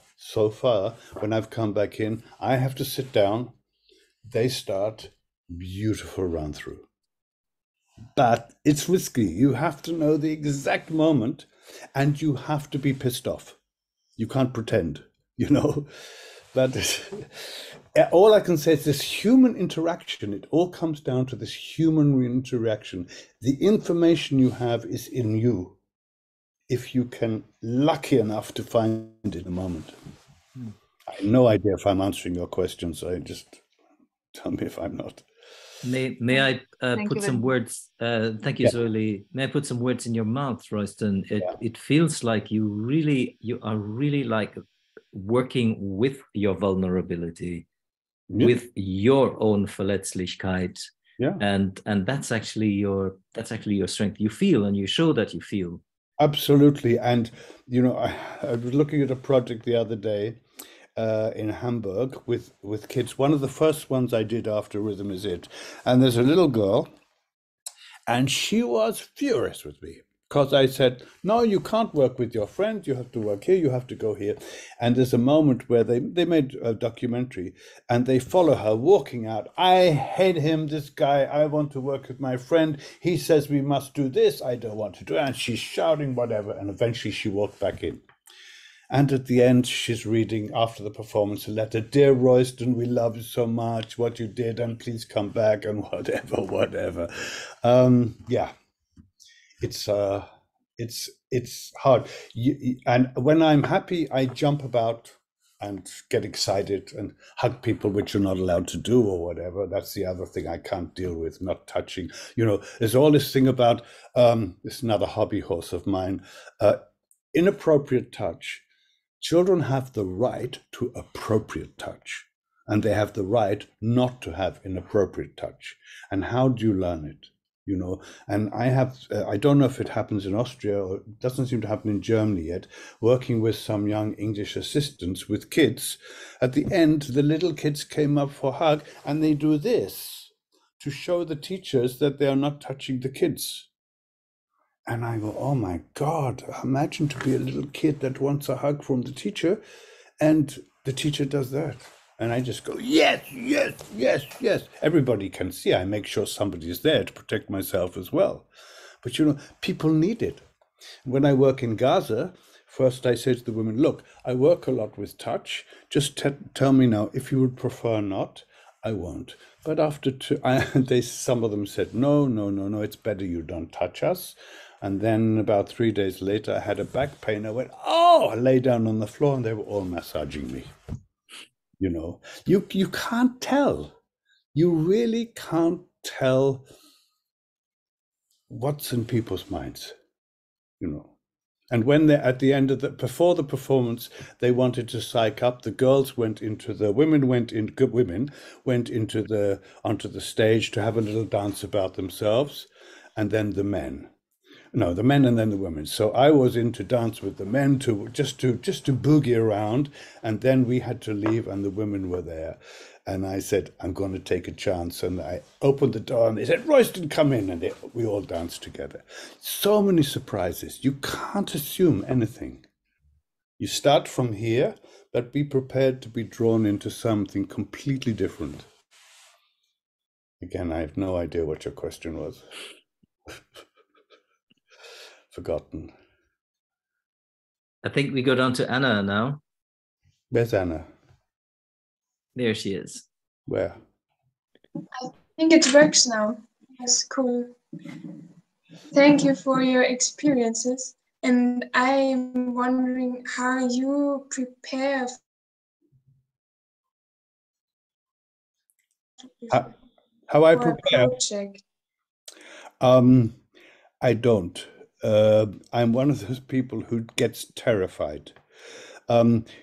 when I've come back in, I have to sit down. They start beautiful run through. But it's risky. You have to know the exact moment and you have to be pissed off. You can't pretend, you know. But all I can say is this human interaction. It all comes down to this human interaction. The information you have is in you, if you can lucky enough to find it in a moment. I have no idea if I'm answering your questions. I just tell me if I'm not. May I put some words? Thank you, Zoe. May I put some words in your mouth, Royston? It feels like you are really like working with your vulnerability, with your own Verletzlichkeit, and that's actually your strength. You feel and you show that you feel. Absolutely, and you know, I was looking at a project the other day in Hamburg with kids. One of the first ones I did after Rhythm Is It, and there's a little girl, and she was furious with me. because I said, no, you can't work with your friend. You have to work here. You have to go here. And there's a moment where they made a documentary and they follow her walking out. I hate him, this guy. I want to work with my friend. He says we must do this. I don't want to do it. And she's shouting whatever. And eventually she walked back in. And at the end, she's reading after the performance a letter. Dear Royston, we love you so much, what you did, and please come back, and whatever. Yeah. It's hard, and when I'm happy, I jump about and get excited and hug people, which you're not allowed to do or whatever. That's the other thing I can't deal with, not touching. There's all this thing about it's another hobby horse of mine, inappropriate touch. Children have the right to appropriate touch, and they have the right not to have inappropriate touch. And how do you learn it? And I don't know if it happens in Austria, or it doesn't seem to happen in Germany yet, working with some young English assistants with kids. At the end, the little kids came up for a hug, and they do this to show the teachers that they are not touching the kids. And I go, oh my God, imagine to be a little kid that wants a hug from the teacher, and the teacher does that. And I just go, yes, yes, yes, yes. Everybody can see. I make sure somebody is there to protect myself as well. But people need it. When I work in Gaza, first I say to the women, look, I work a lot with touch. Just tell me now, if you would prefer not, I won't. But after some of them said, no, it's better you don't touch us. And then about 3 days later, I had a back pain. I went, I lay down on the floor, and they were all massaging me. You can't tell. You really can't tell what's in people's minds, And when they're at the end of before the performance, they wanted to psych up. The girls onto the stage to have a little dance about themselves, and then the men. No, the men and then the women. So I was in to dance with the men just to boogie around, and then we had to leave, and the women were there. And I said, I'm going to take a chance. And I opened the door, and they said, Royston, come in. And we all danced together. So many surprises. You can't assume anything. You start from here, but be prepared to be drawn into something completely different. Again, I have no idea what your question was. Forgotten. I think we go down to Anna now. Where's Anna? There she is. Where? I think it works now. That's cool. Thank you for your experiences. And I'm wondering how you prepare. How I prepare? Project. I don't. I'm one of those people who gets terrified.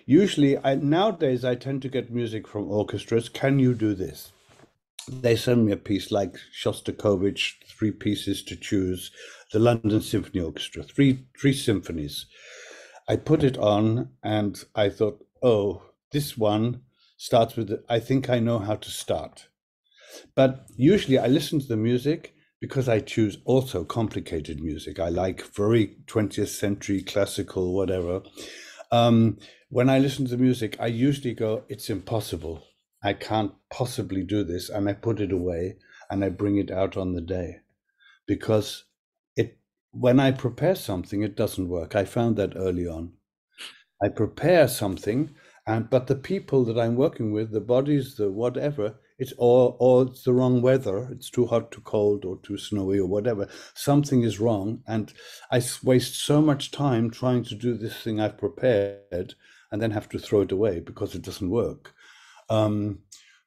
Usually, nowadays, I tend to get music from orchestras. Can you do this? They send me a piece like Shostakovich, 3 pieces to choose, the London Symphony Orchestra, three symphonies. I put it on, and I thought, this one starts with, I think I know how to start. But usually I listen to the music because I choose also complicated music. I like very 20th century classical, whatever. When I listen to the music, I usually go, it's impossible. I can't possibly do this. And I put it away and I bring it out on the day. Because when I prepare something, it doesn't work. I found that early on. I prepare something, but the people that I'm working with, the bodies, the whatever, it's it's the wrong weather. It's too hot, too cold, or too snowy, or whatever. Something is wrong, and I waste so much time trying to do this thing I've prepared, and then have to throw it away because it doesn't work.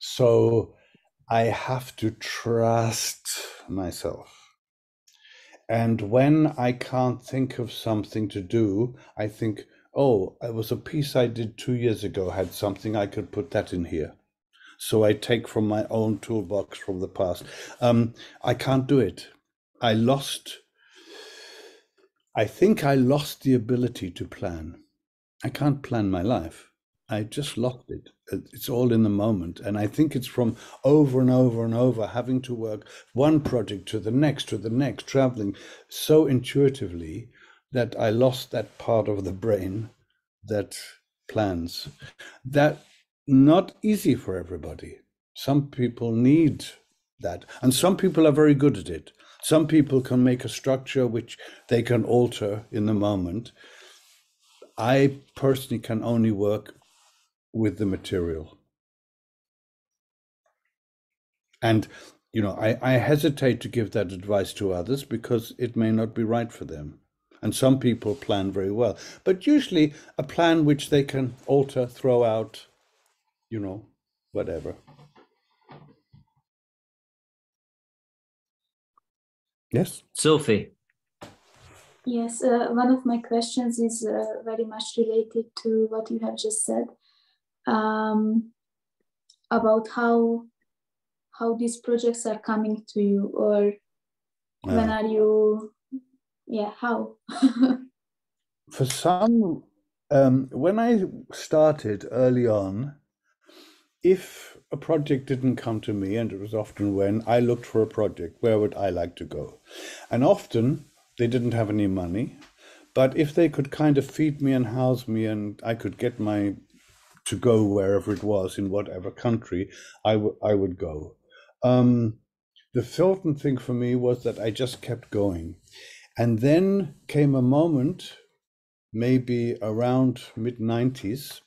So I have to trust myself. And when I can't think of something to do, I think, it was a piece I did 2 years ago, had something, I could put that in here. So I take from my own toolbox from the past. I can't do it. I think I lost the ability to plan. I can't plan my life. I just lost it. It's all in the moment. And I think it's from over and over and over having to work one project to the next, traveling so intuitively that I lost that part of the brain that plans. That not easy for everybody. Some people need that, and some people are very good at it. Some people can make a structure which they can alter in the moment. I personally can only work with the material. And, you know, I hesitate to give that advice to others because it may not be right for them. And some people plan very well, but usually a plan which they can alter, throw out, you know, whatever. Yes? Sophie. Yes, one of my questions is very much related to what you have just said, about how these projects are coming to you, or when are you, how? For some, when I started early on, if a project didn't come to me, and it was often when I looked for a project, where would I like to go? And often they didn't have any money, but if they could kind of feed me and house me and I could get to go wherever it was in whatever country, I would go. The important thing for me was that I just kept going. And then came a moment, maybe around mid-90s,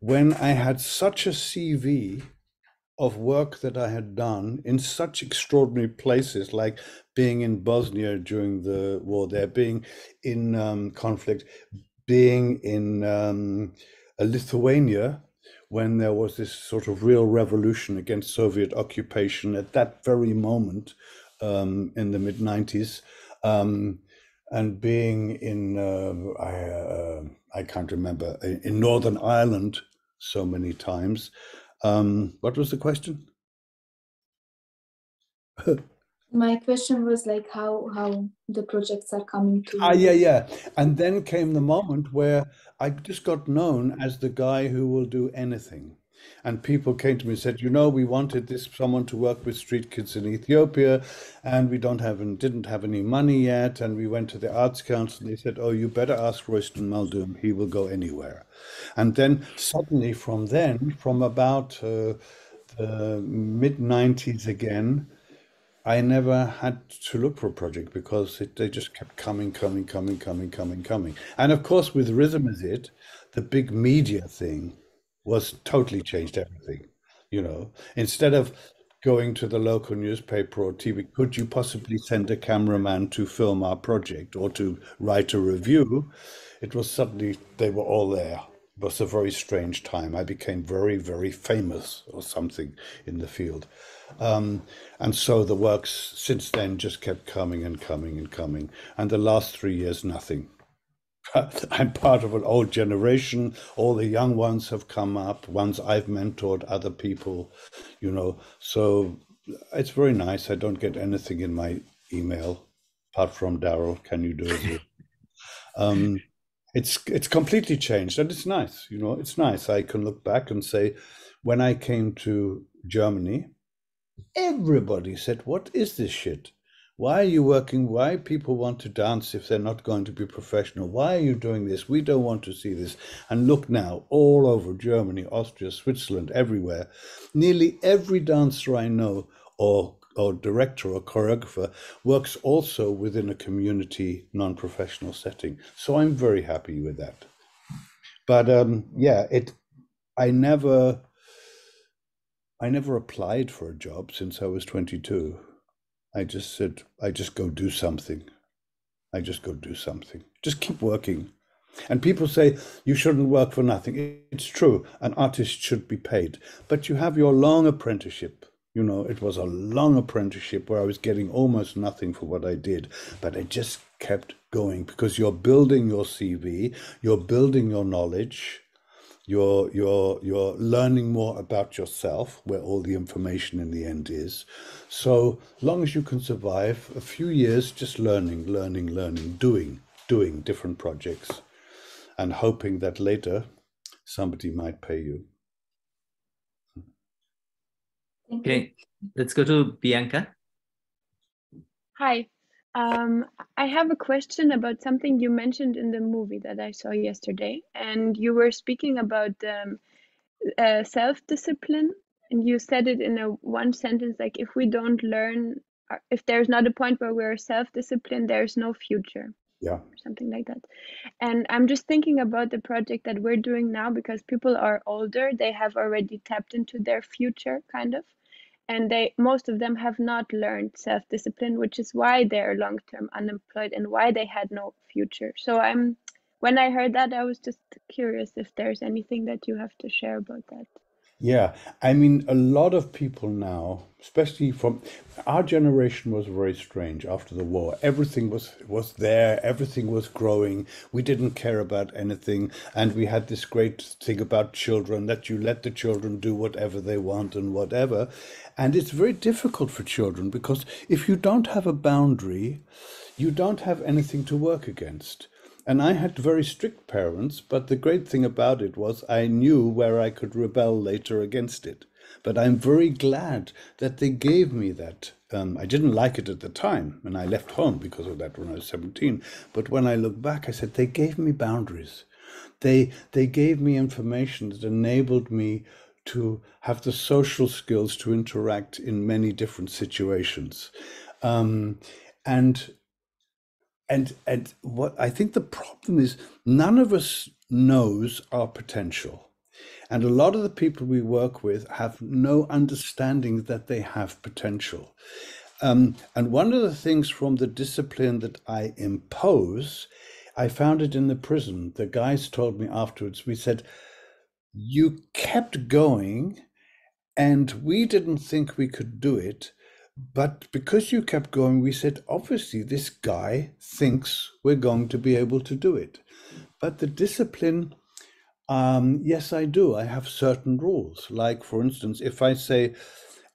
when I had such a CV of work that I had done in such extraordinary places, like being in Bosnia during the war there, being in conflict, being in Lithuania when there was this sort of real revolution against Soviet occupation at that very moment in the mid-90s, and being in, I can't remember, in Northern Ireland so many times. What was the question? My question was like how the projects are coming to you. Yeah. And then came the moment where I just got known as the guy who will do anything. And people came to me and said, you know, we wanted someone to work with street kids in Ethiopia, and we didn't have any money yet. And we went to the Arts Council, and they said, oh, you better ask Royston Maldoom, he will go anywhere. And then suddenly from about the mid-90s again, I never had to look for a project because they just kept coming. And of course, with Rhythm Is It, the big media thing was totally changed everything. You know, instead of going to the local newspaper or TV, could you possibly send a cameraman to film our project or to write a review? It was suddenly, they were all there. It was a very strange time. I became very, very famous or something in the field. And so the works since then just kept coming. And the last 3 years, nothing. I'm part of an old generation. All the young ones have come up, ones I've mentored, other people, you know. So it's very nice. I don't get anything in my email apart from Darrel, can you do it? It's completely changed, and it's nice, you know, it's nice. I can look back and say, when I came to Germany, everybody said, what is this shit? Why are you working? Why people want to dance if they're not going to be professional? Why are you doing this? We don't want to see this. And look now, all over Germany, Austria, Switzerland, everywhere, nearly every dancer I know or director or choreographer works also within a community non-professional setting. So I'm very happy with that. But I never applied for a job since I was 22. I just said, I just go do something. Just keep working. And people say, you shouldn't work for nothing. It's true. An artist should be paid. But you have your long apprenticeship. You know, it was a long apprenticeship where I was getting almost nothing for what I did. But I just kept going because you're building your CV, you're building your knowledge, you're learning more about yourself, where all the information in the end is. So long as you can survive a few years just learning, doing different projects, and hoping that later somebody might pay you. Okay, let's go to Bianca. Hi. I have a question about something you mentioned in the movie that I saw yesterday, and you were speaking about self-discipline, and you said it in a one sentence, like if we don't learn, if there's not a point where we're self-disciplined, there's no future. Yeah. Something like that. And I'm just thinking about the project that we're doing now, because people are older, they have already tapped into their future, kind of. And most of them have not learned self-discipline, which is why they're long-term unemployed and why they had no future. So when I heard that, I was just curious if there's anything that you have to share about that. Yeah, I mean, a lot of people now, especially from our generation, was very strange after the war. Everything was there, everything was growing. We didn't care about anything, and we had this great thing about children, that you let the children do whatever they want and whatever. And it's very difficult for children, because if you don't have a boundary, you don't have anything to work against. And I had very strict parents, but the great thing about it was I knew where I could rebel later against it. But I'm very glad that they gave me that. I didn't like it at the time, and I left home because of that when I was 17. But when I look back, I said, they gave me boundaries. They gave me information that enabled me to have the social skills to interact in many different situations. And what I think the problem is, none of us knows our potential. And a lot of the people we work with have no understanding that they have potential. And one of the things from the discipline that I impose, I found it in the prison. The guys told me afterwards, we said, you kept going and we didn't think we could do it. But because you kept going, we said, obviously, this guy thinks we're going to be able to do it. But the discipline, yes, I do. I have certain rules. Like, for instance, if I say,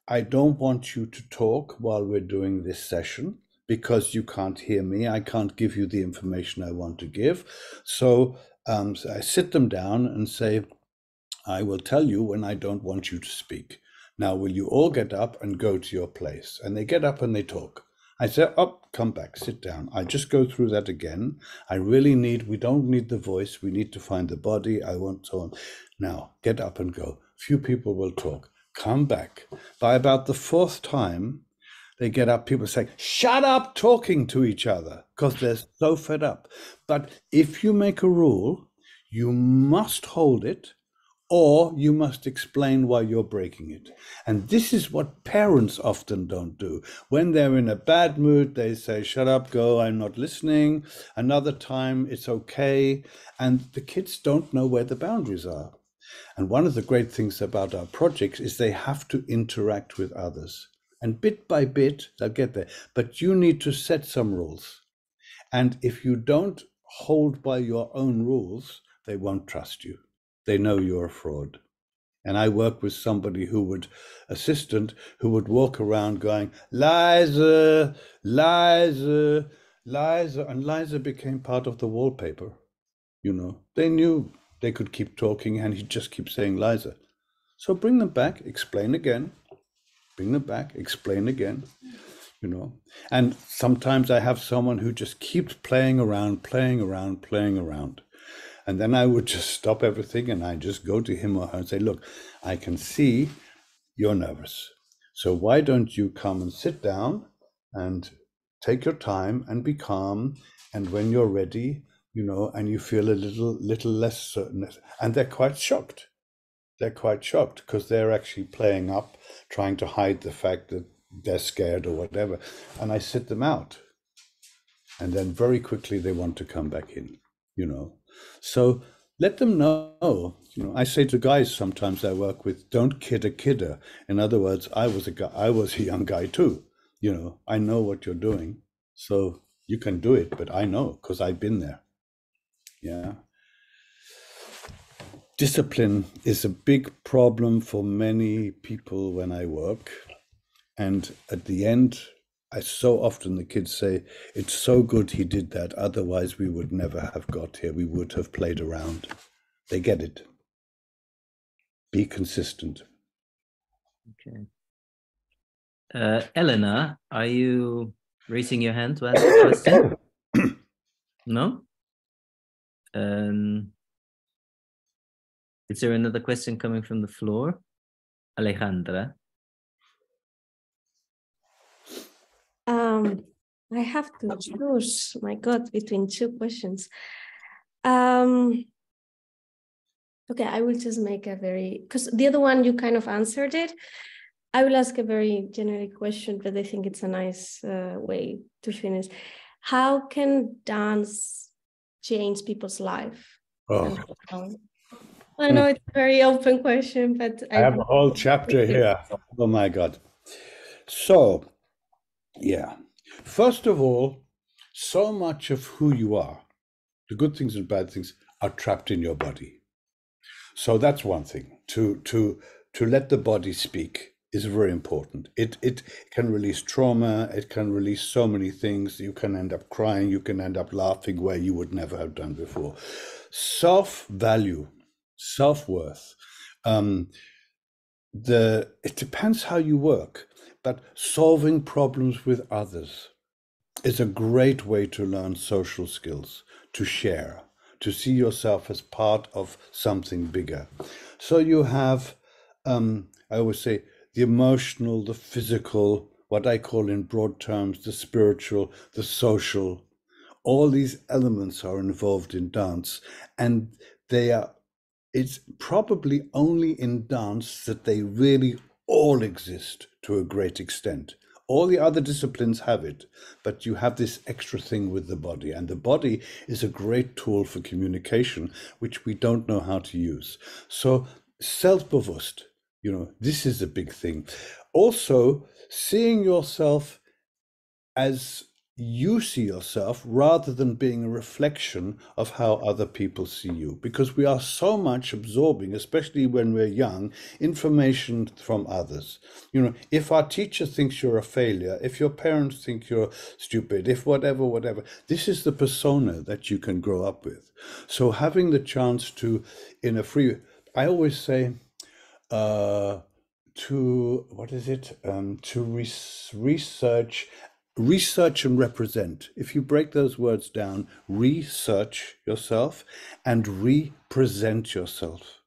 I don't want you to talk while we're doing this session because you can't hear me, I can't give you the information I want to give. So I sit them down and say, I will tell you when I don't want you to speak. Now, will you all get up and go to your place? And they get up and they talk. I say, oh, come back, sit down. I just go through that again. We don't need the voice. We need to find the body. I want so on. Now, get up and go. Few people will talk. Come back. By about the fourth time, they get up, people say, shut up talking to each other, because they're so fed up. But if you make a rule, you must hold it, or you must explain why you're breaking it. And this is what parents often don't do. When they're in a bad mood, they say, shut up, go, I'm not listening. Another time, it's okay. And the kids don't know where the boundaries are. And one of the great things about our projects is they have to interact with others. And bit by bit, they'll get there. But you need to set some rules. And if you don't hold by your own rules, they won't trust you. They know you're a fraud. And I work with somebody assistant who would walk around going, Liza, Liza, Liza. And Liza became part of the wallpaper. You know, they knew they could keep talking and he'd just keep saying Liza. So bring them back, explain again, bring them back, explain again, you know. And sometimes I have someone who just keeps playing around. And then I would just stop everything and I just go to him or her and say, look, I can see you're nervous. So why don't you come and sit down and take your time and be calm. And when you're ready, you know, and you feel a little less certain. And they're quite shocked. They're quite shocked because they're actually playing up, trying to hide the fact that they're scared or whatever. And I sit them out. And then very quickly they want to come back in, you know. So let them know, you know, I say to guys sometimes I work with, don't kid a kidder. In other words, I was a young guy too, you know, I know what you're doing. So you can do it, but I know because I've been there. Yeah. Discipline is a big problem for many people when I work. And at the end, so often the kids say, it's so good he did that, otherwise we would never have got here. We would have played around. They get it. Be consistent. Okay. Elena, are you raising your hand to ask a question? No? Is there another question coming from the floor? Alejandra? I have to choose, my God, between two questions. Okay, I will just make a because the other one you kind of answered it. I will ask a very generic question, but I think it's a nice way to finish. How can dance change people's life? Oh. I know it's a very open question, but I have a whole chapter here. Oh my God. So, yeah. First of all, so much of who you are, the good things and bad things, are trapped in your body. So that's one thing. To let the body speak is very important. It can release trauma. It can release so many things. You can end up crying. You can end up laughing where you would never have done before. Self-value, self-worth. It depends how you work, but solving problems with others is a great way to learn social skills, to share, to see yourself as part of something bigger. So you have, I always say, the emotional, the physical, what I call in broad terms, the spiritual, the social. All these elements are involved in dance, and it's probably only in dance that they really all exist to a great extent. All the other disciplines have it, but you have this extra thing with the body, and the body is a great tool for communication, which we don't know how to use. So self-bewusst, this is a big thing. Also, seeing yourself as you see yourself rather than being a reflection of how other people see you, because we are so much absorbing, especially when we're young, information from others. If our teacher thinks you're a failure, if your parents think you're stupid, if whatever, this is the persona that you can grow up with. So having the chance to, I always say, research and represent. If you break those words down, research yourself and represent yourself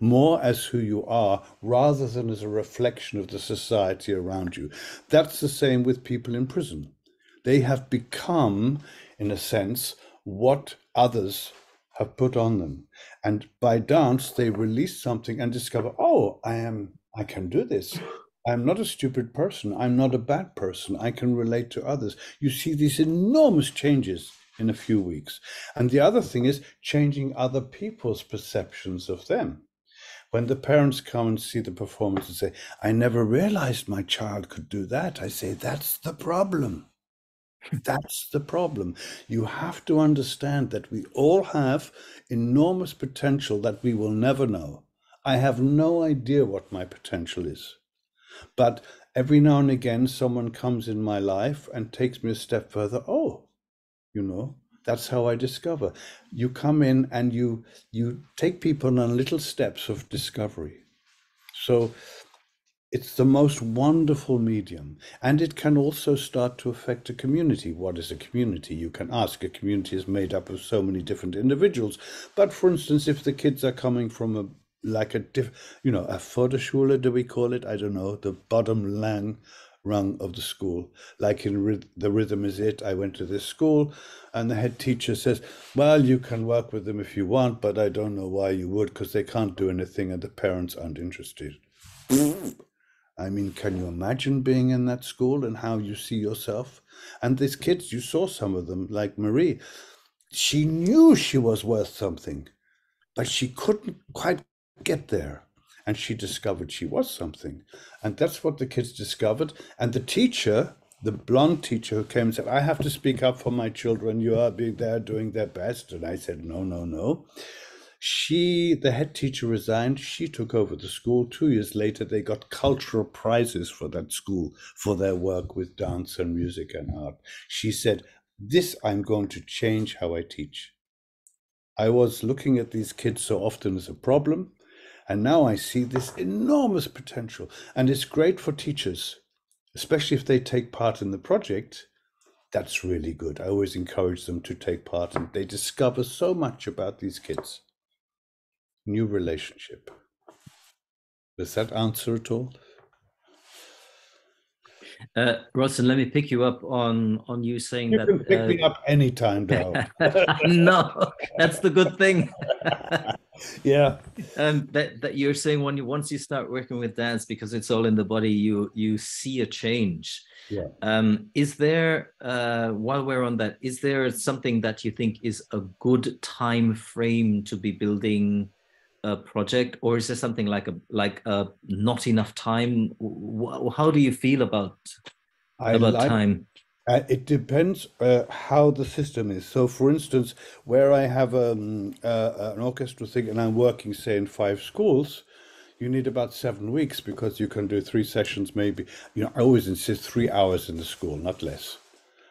more as who you are rather than as a reflection of the society around you. That's the same with people in prison. They have become, in a sense, what others have put on them. And by dance, they release something and discover, oh, I can do this. I'm not a stupid person. I'm not a bad person. I can relate to others. You see these enormous changes in a few weeks. And the other thing is changing other people's perceptions of them. When the parents come and see the performance and say, I never realized my child could do that, I say, that's the problem. That's the problem. You have to understand that we all have enormous potential that we will never know. I have no idea what my potential is. But every now and again, someone comes in my life and takes me a step further. Oh, that's how I discover. You come in and you take people on little steps of discovery. So it's the most wonderful medium. And it can also start to affect a community. What is a community? You can ask. A community is made up of so many different individuals. But for instance, if the kids are coming from a Förderschule, do we call it? I don't know, the bottom rung of the school. Like in The Rhythm Is It, I went to this school and the head teacher says, well, you can work with them if you want, but I don't know why you would, because they can't do anything and the parents aren't interested. I mean, can you imagine being in that school and how you see yourself? And these kids, you saw some of them, like Marie, she knew she was worth something, but she couldn't quite get there. And she discovered she was something. And that's what the kids discovered. And the teacher, the blonde teacher who came and said, I have to speak up for my children. You are there doing their best. And I said, no. The head teacher resigned. She took over the school. 2 years later, they got cultural prizes for that school for their work with dance and music and art. She said, this I'm going to change how I teach. I was looking at these kids so often as a problem. And now I see this enormous potential. And it's great for teachers, especially if they take part in the project. That's really good. I always encourage them to take part, and they discover so much about these kids. New relationship. Does that answer at all? Royston, let me pick you up on you saying you that. You can pick me up anytime, Darrel. No, that's the good thing. Yeah. That you're saying once you start working with dance, because it's all in the body, you see a change. Yeah. Is there, while we're on that, is there something that you think is a good time frame to be building a project, or is there something like a not enough time? How do you feel about time? It depends how the system is. So, for instance, where I have an orchestra thing and I'm working, say, in 5 schools, you need about 7 weeks, because you can do 3 sessions, maybe. I always insist 3 hours in the school, not less.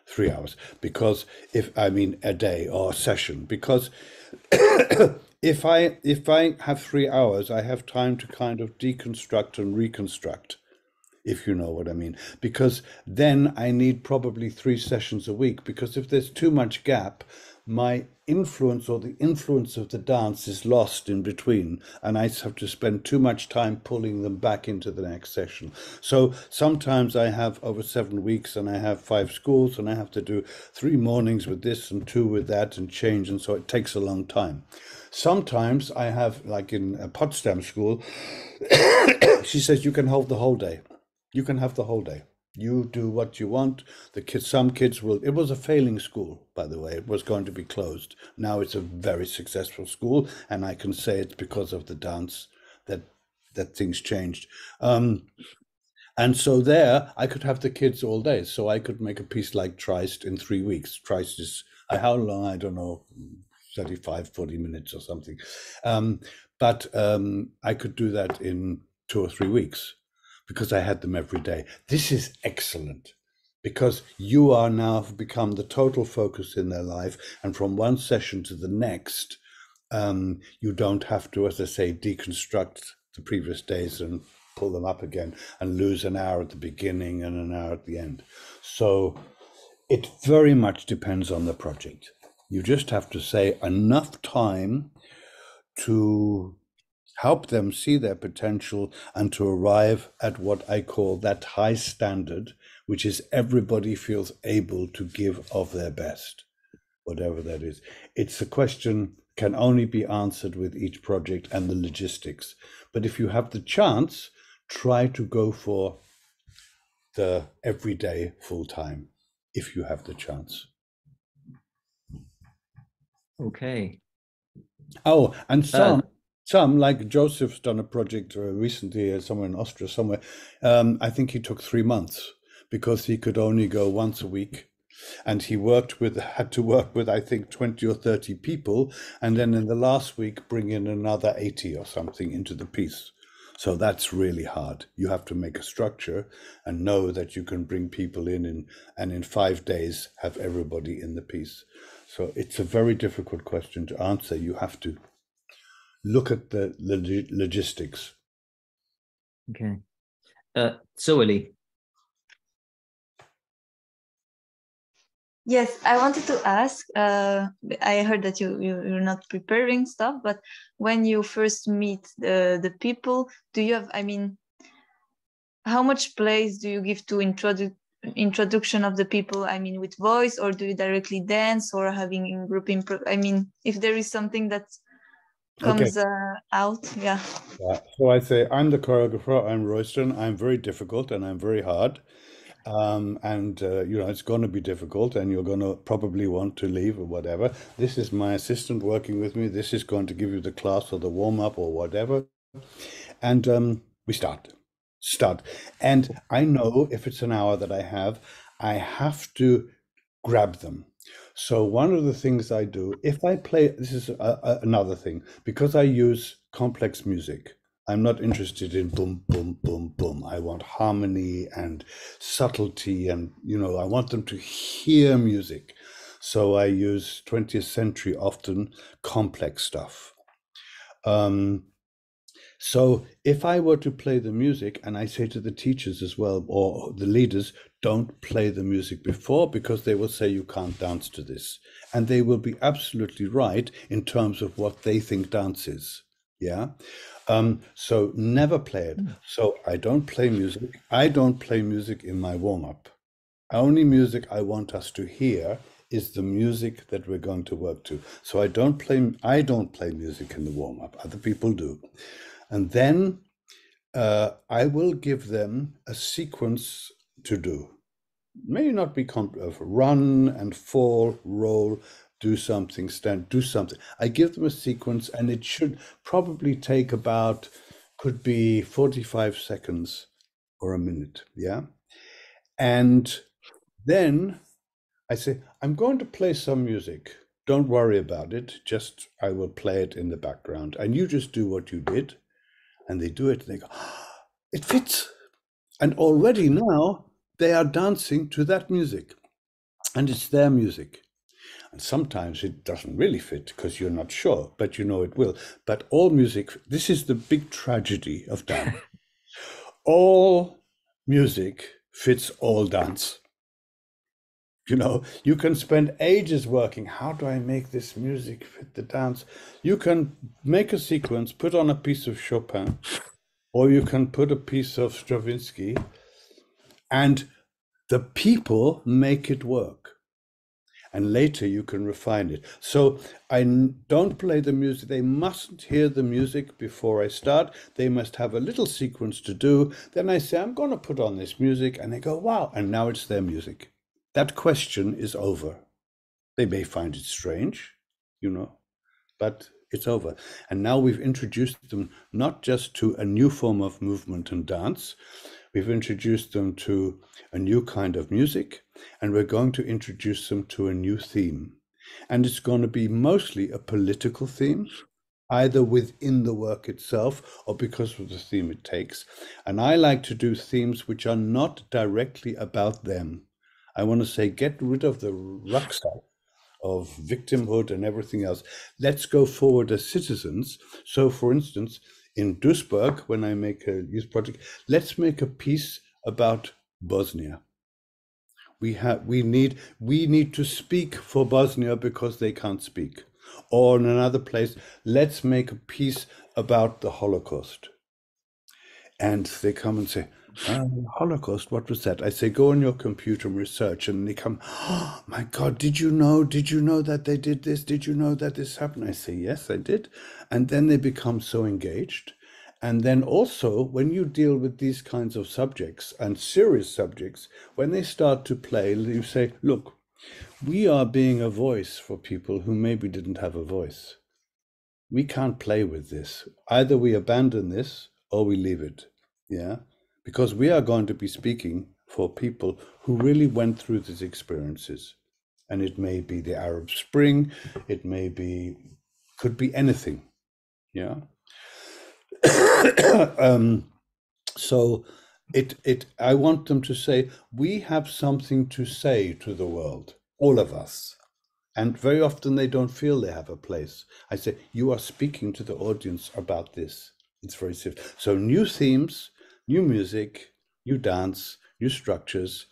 3 hours, because a day or a session, because if I have 3 hours, I have time to kind of deconstruct and reconstruct, if you know what I mean, because then I need probably 3 sessions a week, because if there's too much gap, my influence or the influence of the dance is lost in between, and I have to spend too much time pulling them back into the next session. So sometimes I have over 7 weeks and I have 5 schools and I have to do 3 mornings with this and 2 with that and change, and so it takes a long time. Sometimes I have, like in a Potsdam school, she says you can hold the whole day. You can have the whole day. You do what you want. Some kids will. It was a failing school, by the way. It was going to be closed. Now it's a very successful school, and I can say it's because of the dance that things changed. And so there, I could have the kids all day. So I could make a piece like Trist in 3 weeks. Trist is, how long? I don't know, 35, 40 minutes or something. But I could do that in 2 or 3 weeks, because I had them every day. This is excellent, because you are now become the total focus in their life, and from one session to the next, you don't have to, as I say, deconstruct the previous days and pull them up again and lose an hour at the beginning and an hour at the end. So it very much depends on the project. You just have to say enough time to help them see their potential and to arrive at what I call that high standard, which is everybody feels able to give of their best, whatever that is. It's a question can only be answered with each project and the logistics. But if you have the chance, try to go for the everyday full time, if you have the chance. Okay. Oh, and some, like Joseph's done a project recently somewhere in Austria, somewhere. I think he took 3 months, because he could only go once a week. And he had to work with, I think, 20 or 30 people. And then in the last week, bring in another 80 or something into the piece. So that's really hard. You have to make a structure and know that you can bring people in and in 5 days have everybody in the piece. So it's a very difficult question to answer. You have to look at the logistics. Okay. Zoe. Yes, I wanted to ask, I heard that you're not preparing stuff, but when you first meet the people, do you have, how much place do you give to introduction of the people, with voice, or do you directly dance, or having in group if there is something that comes out, yeah. So I say, I'm the choreographer, I'm Royston, I'm very difficult and I'm very hard. It's going to be difficult and you're going to probably want to leave or whatever. This is my assistant working with me. This is going to give you the class or the warm-up or whatever. And we start. And I know if it's an hour that I have to grab them. So one of the things I do, if I play, this is another thing, because I use complex music, I'm not interested in boom, boom, boom, boom. I want harmony and subtlety, and I want them to hear music. So I use 20th century, often complex stuff. So if I were to play the music, and I say to the teachers as well, or the leaders, don't play the music before, because they will say you can't dance to this. And they will be absolutely right in terms of what they think dance is. Yeah. So never play it. So I don't play music. I don't play music in my warm-up. Only music I want us to hear is the music that we're going to work to. So I don't play music in the warm-up. Other people do. And then I will give them a sequence to do. May not be of run and fall, roll, do something, stand, do something. I give them a sequence, and it should probably take about, could be 45 seconds or a minute, yeah? And then I say, I'm going to play some music. Don't worry about it. Just, I will play it in the background. And you just do what you did. And they do it, and they go, oh, it fits. And already now they are dancing to that music. And it's their music. And sometimes it doesn't really fit because you're not sure, but you know it will. But all music, this is the big tragedy of dance. All music fits all dance. You know, you can spend ages working. How do I make this music fit the dance? You can make a sequence, put on a piece of Chopin, or you can put a piece of Stravinsky, and the people make it work. And later you can refine it. So I don't play the music. They mustn't hear the music before I start. They must have a little sequence to do. Then I say, I'm going to put on this music. And they go, wow. And now it's their music. That question is over. They may find it strange, you know, but it's over. And now we've introduced them not just to a new form of movement and dance. We've introduced them to a new kind of music, and we're going to introduce them to a new theme. And it's going to be mostly a political theme, either within the work itself or because of the theme it takes. And I like to do themes which are not directly about them. I want to say, get rid of the rucksack of victimhood and everything else. Let's go forward as citizens. So, for instance, in Duisburg, when I make a youth project, let's make a piece about Bosnia. We need to speak for Bosnia because they can't speak. Or in another place, let's make a piece about the Holocaust. And they come and say, Holocaust, what was that? I say, go on your computer and research. And they come, oh my God, did you know that they did this? Did you know that this happened? I say, yes, I did. And then they become so engaged. And then also, when you deal with these kinds of subjects and serious subjects, when they start to play, you say, look, we are being a voice for people who maybe didn't have a voice. We can't play with this. Either we abandon this or we leave it. Yeah. Because we are going to be speaking for people who really went through these experiences. And it may be the Arab Spring, it may be, could be anything. Yeah. So I want them to say, we have something to say to the world, all of us. And very often they don't feel they have a place. I say, you are speaking to the audience about this. It's very simple. So new themes, new music, new dance, new structures,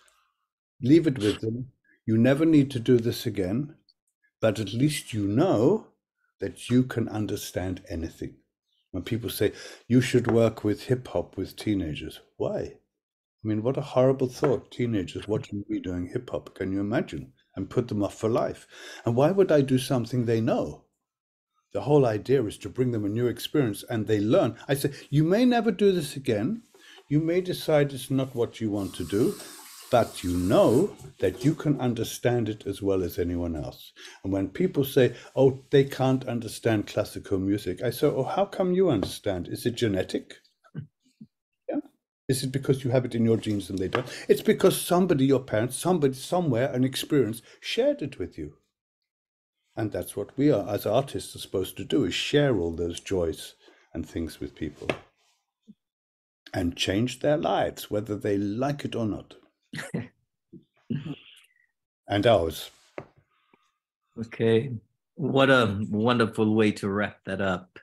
leave it with them. You never need to do this again, but at least you know that you can understand anything. When people say, you should work with hip hop with teenagers, why? I mean, what a horrible thought, teenagers watching me doing hip hop, can you imagine? And put them off for life. And why would I do something they know? The whole idea is to bring them a new experience and they learn. I say, you may never do this again. You may decide it's not what you want to do, but you know that you can understand it as well as anyone else. And when people say, oh, they can't understand classical music, I say, oh, how come you understand? Is it genetic? Yeah. Is it because you have it in your genes and they don't? It's because somebody, your parents, somebody somewhere, an experience, shared it with you. And that's what we are as artists are supposed to do, is share all those joys and things with people and change their lives, whether they like it or not. And ours. Okay. What a wonderful way to wrap that up.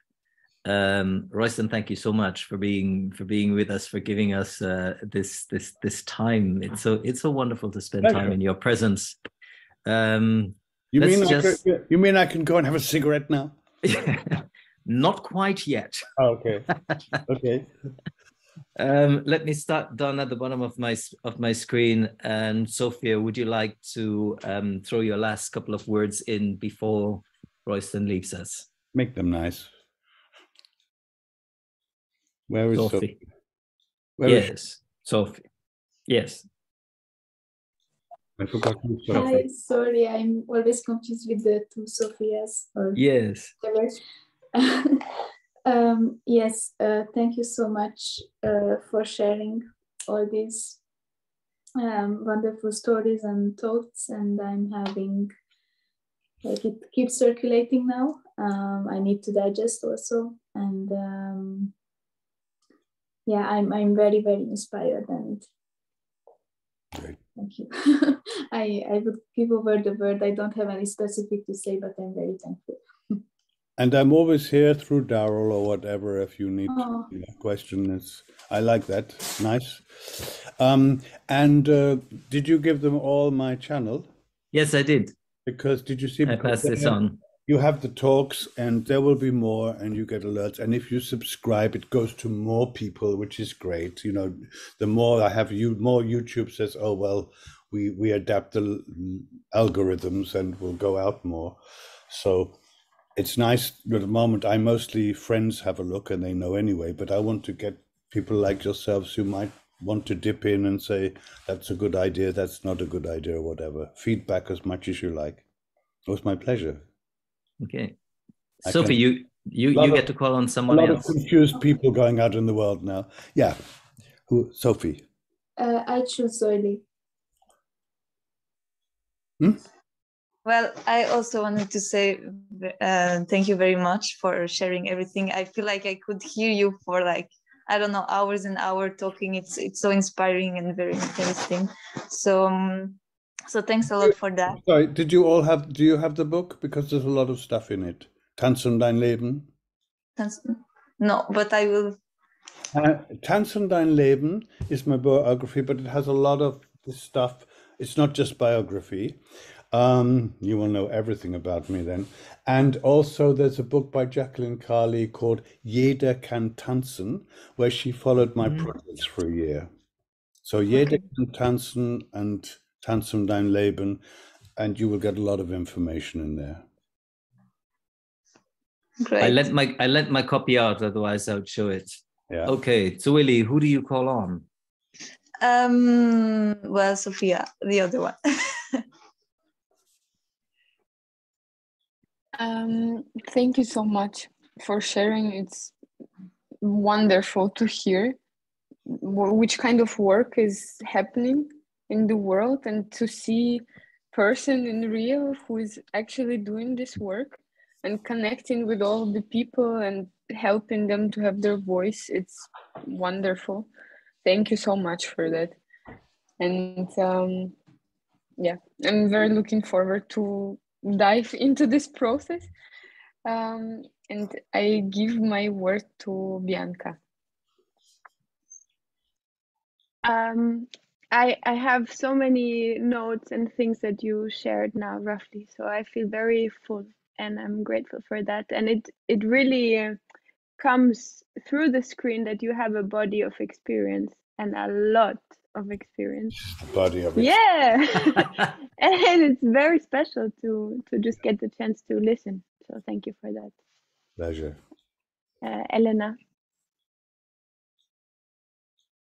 Royston, thank you so much for being with us, for giving us this time. It's so wonderful to spend time in your presence. You mean I can go and have a cigarette now? Not quite yet. Oh, okay. Okay. Let me start down at the bottom of my screen. And Sophia, would you like to throw your last couple of words in before Royston leaves us? Make them nice. Where is Sophie? Yes, Sophie. Yes. I forgot who Sophie. Hi, sorry, I'm always confused with the two Sophias. Yes. Yes, thank you so much for sharing all these wonderful stories and thoughts, and I'm having, like, it keeps circulating now. I need to digest also, and yeah, I'm very, very inspired, and great. Thank you. I would give over the word. I don't have any specific to say, but I'm very thankful. And I'm always here through Darrel or whatever if you need a question. I like that. Nice. And did you give them all my channel? Yes, I did. Because did you see? I passed this on. You have the talks, and there will be more, and you get alerts. And if you subscribe, it goes to more people, which is great. You know, the more I have, more YouTube says, "Oh well, we adapt the algorithms, and we'll go out more." So it's nice. At the moment, mostly friends have a look, and they know anyway. But I want to get people like yourselves who might want to dip in and say, "That's a good idea. That's not a good idea," or whatever. Feedback as much as you like. It was my pleasure. Okay, Sophie, you get to call on someone else. A lot of confused people going out in the world now. Yeah, who? Sophie. I choose Zoe. Well, I also wanted to say thank you very much for sharing everything. I feel like I could hear you for, like, I don't know, hours and hours talking. It's so inspiring and very interesting. So thanks a lot for that. Sorry, do you have the book? Because there's a lot of stuff in it. Tanzen dein Leben? No, but I will. Tanzen dein Leben is my biography, but it has a lot of this stuff. It's not just biography. You will know everything about me then. And also there's a book by Jacqueline Carley called Jeder kann tanzen, where she followed my projects for a year. So Jeder kann tanzen and Tanzen dein Leben, and you will get a lot of information in there. Great. I lent my copy out, otherwise I would show it. Yeah. Okay, Zoe, who do you call on? Well, Sophia, the other one. Thank you so much for sharing. It's wonderful to hear which kind of work is happening in the world, and to see person in real who is actually doing this work and connecting with all the people and helping them to have their voice. It's wonderful. Thank you so much for that. And yeah, I'm very looking forward to dive into this process. And I give my word to Bianca. I have so many notes and things that you shared now, roughly. So I feel very full, and I'm grateful for that. And it really comes through the screen that you have a body of experience, and a lot of experience. Body of experience. Yeah. And it's very special to just get the chance to listen. So thank you for that. Pleasure. Elena.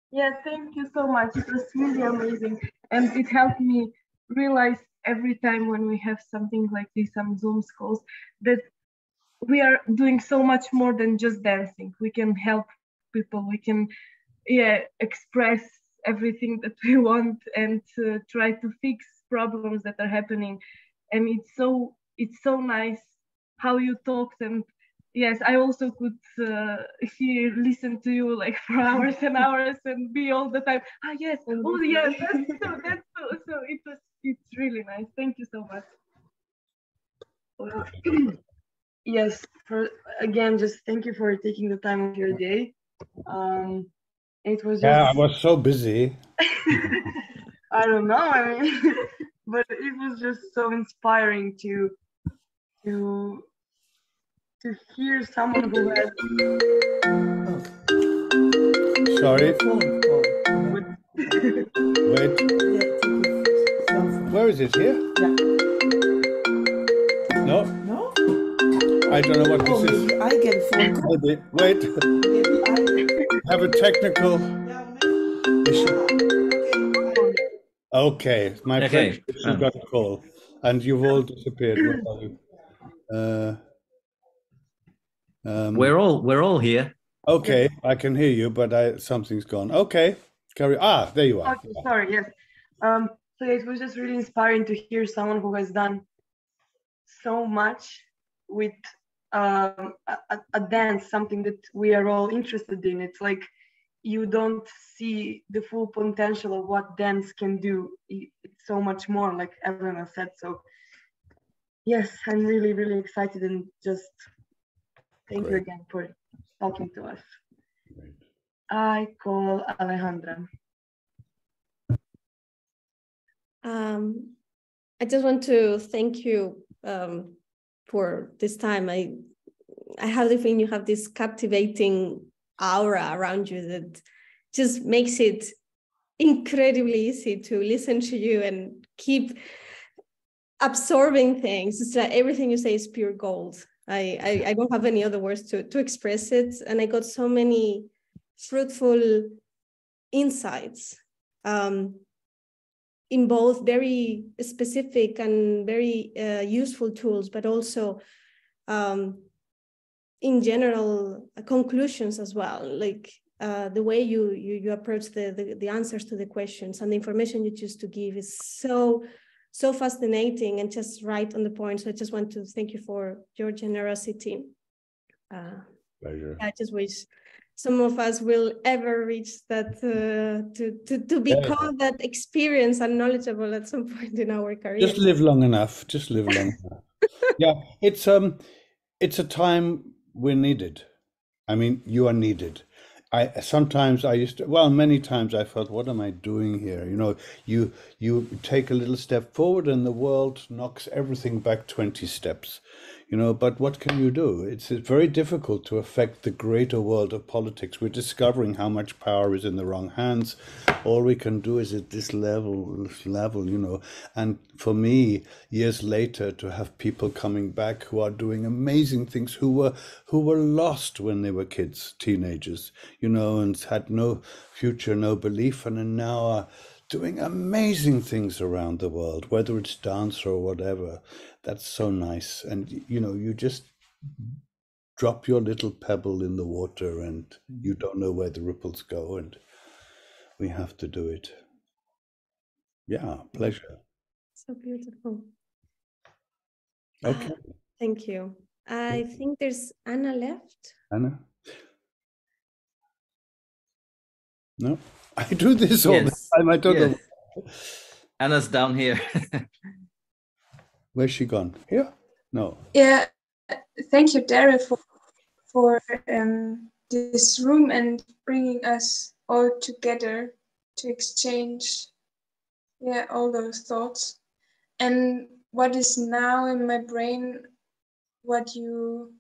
Yeah, thank you so much. It was really amazing. And it helped me realize every time when we have something like this, some Zoom calls, that we are doing so much more than just dancing. We can help people. We can express everything that we want and try to fix problems that are happening. And it's so nice how you talked. And yes, I also could listen to you like for hours and hours and be all the time. Yes, oh yes, that's so. So it's really nice. Thank you so much. yes, again, just thank you for taking the time of your day. It was just, Yeah, I was so busy. I don't know, I mean, but it was just so inspiring to hear someone who has. Sorry. Wait. Where is it? Here? Yeah. No? No? I don't know what Oh, this is. maybe I get a phone call. Maybe. Wait. Maybe I get... Have a technical issue. Okay. Okay, my Okay. friend got a call, and you've all disappeared. Where are you? We're all here. Okay, I can hear you, but something's gone. Okay, carry. Ah, there you are. Okay, sorry. Yes. So it was just really inspiring to hear someone who has done so much with a dance, something that we are all interested in. It's like you don't see the full potential of what dance can do. It's so much more, like everyone has said. So yes, I'm really, really excited, and just thank you again for talking to us. Great. I call Alejandra. I just want to thank you for this time. I have the feeling you have this captivating aura around you that just makes it incredibly easy to listen to you and keep absorbing things. It's like everything you say is pure gold. I don't have any other words to express it. And I got so many fruitful insights in both very specific and very useful tools, but also in general conclusions as well, like the way you approach the answers to the questions and the information you choose to give is so fascinating and just right on the point. So I just want to thank you for your generosity. Pleasure. I just wish some of us will ever reach that to become that experience and knowledgeable at some point in our career. Just live long enough. Just live long enough. Yeah, it's a time we're needed. I mean, you are needed. Many times I felt, what am I doing here? You know, you take a little step forward and the world knocks everything back 20 steps. You know, but what can you do? It's very difficult to affect the greater world of politics. We're discovering how much power is in the wrong hands. All we can do is at this level, you know. And for me, years later, to have people coming back who are doing amazing things, who were lost when they were kids, teenagers, you know, and had no future, no belief, and are now doing amazing things around the world, whether it's dance or whatever. That's so nice. And, you know, you just drop your little pebble in the water and you don't know where the ripples go, and we have to do it. Yeah, pleasure. So beautiful. Okay. Thank you. I think there's Anna left. Anna? No, I do this all the time. I don't know. Anna's down here. Where's she gone? Here? No. Yeah, thank you, Darrel, for this room and bringing us all together to exchange, all those thoughts. And what is now in my brain, what you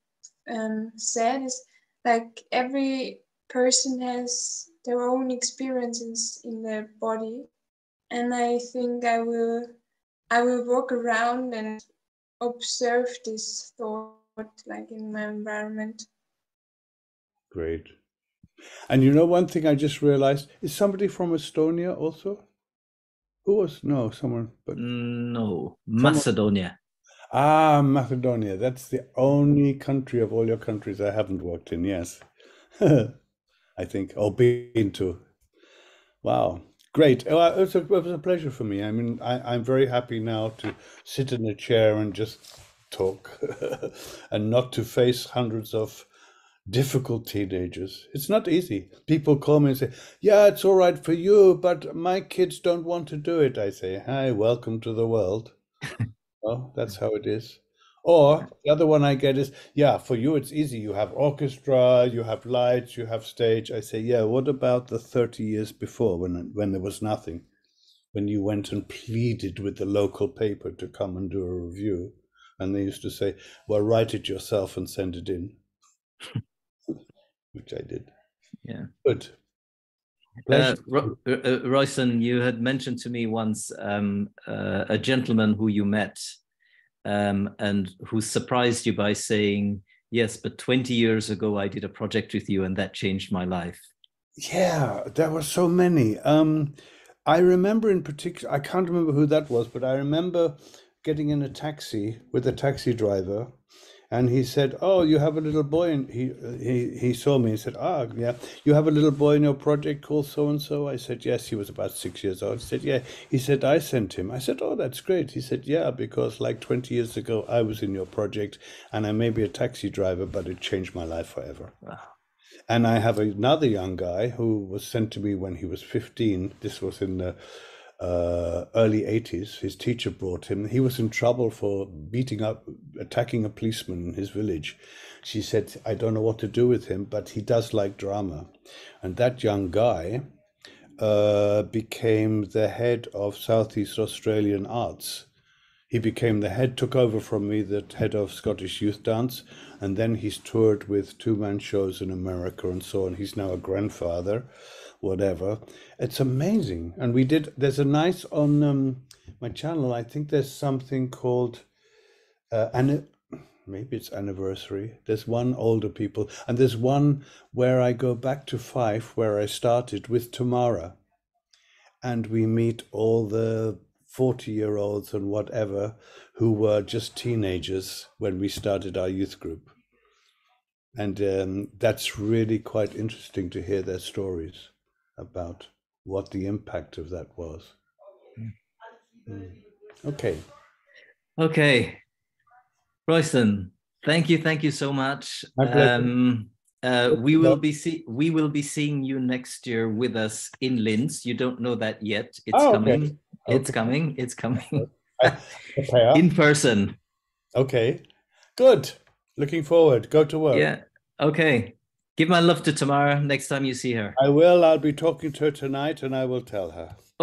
said is like every person has their own experiences in their body, and I think I will walk around and observe this thought like in my environment. Great. And you know, one thing I just realized, is somebody from Estonia also? Who was? No, someone. But no, Macedonia. Macedonia. That's the only country of all your countries I haven't worked in. Yes. I think, or been to. Wow. Great. It was a pleasure for me. I mean, I'm very happy now to sit in a chair and just talk and not to face hundreds of difficult teenagers. It's not easy. People call me and say, yeah, it's all right for you, but my kids don't want to do it. I say, hi, welcome to the world. Well, that's how it is. Or the other one I get is, yeah, for you it's easy. You have orchestra, you have lights, you have stage. I say, yeah, what about the 30 years before when there was nothing? When you went and pleaded with the local paper to come and do a review. And they used to say, well, write it yourself and send it in, which I did. Yeah. Good. Pleasure. Royston, you had mentioned to me once a gentleman who you met and who surprised you by saying, yes, but 20 years ago, I did a project with you and that changed my life. Yeah, there were so many. I remember in particular, I can't remember who that was, but I remember getting in a taxi with a taxi driver, and he said, "Oh, you have a little boy," and he saw me and said, "Ah, yeah, you have a little boy in your project called so and so." I said, "Yes." He was about 6 years old. He said, "Yeah." He said, "I sent him." I said, "Oh, that's great." He said, "Yeah, because like 20 years ago, I was in your project, and I may be a taxi driver, but it changed my life forever." Wow. And I have another young guy who was sent to me when he was 15. This was in the early 80s. His teacher brought him. He was in trouble for attacking a policeman in his village. She said, "I don't know what to do with him, but he does like drama." And that young guy became the head of Southeast Australian Arts. He became took over from me, the head of Scottish Youth Dance, and then he's toured with two-man shows in America and so on. He's now a grandfather, whatever. It's amazing. And there's a nice, on my channel, I think there's something called, maybe it's anniversary. There's one older people, and there's one where I go back to Fife, where I started with Tamara. And we meet all the 40-year-olds and whatever who were just teenagers when we started our youth group. And that's really quite interesting to hear their stories about what the impact of that was. Okay. Okay. Royston, thank you so much. My pleasure. We will be seeing you next year with us in Linz. You don't know that yet. It's coming. Okay. It's coming. It's coming. Prepare. In person. Okay. Good. Looking forward. Go to work. Yeah. Okay. Give my love to Tamara next time you see her. I will. I'll be talking to her tonight and I will tell her.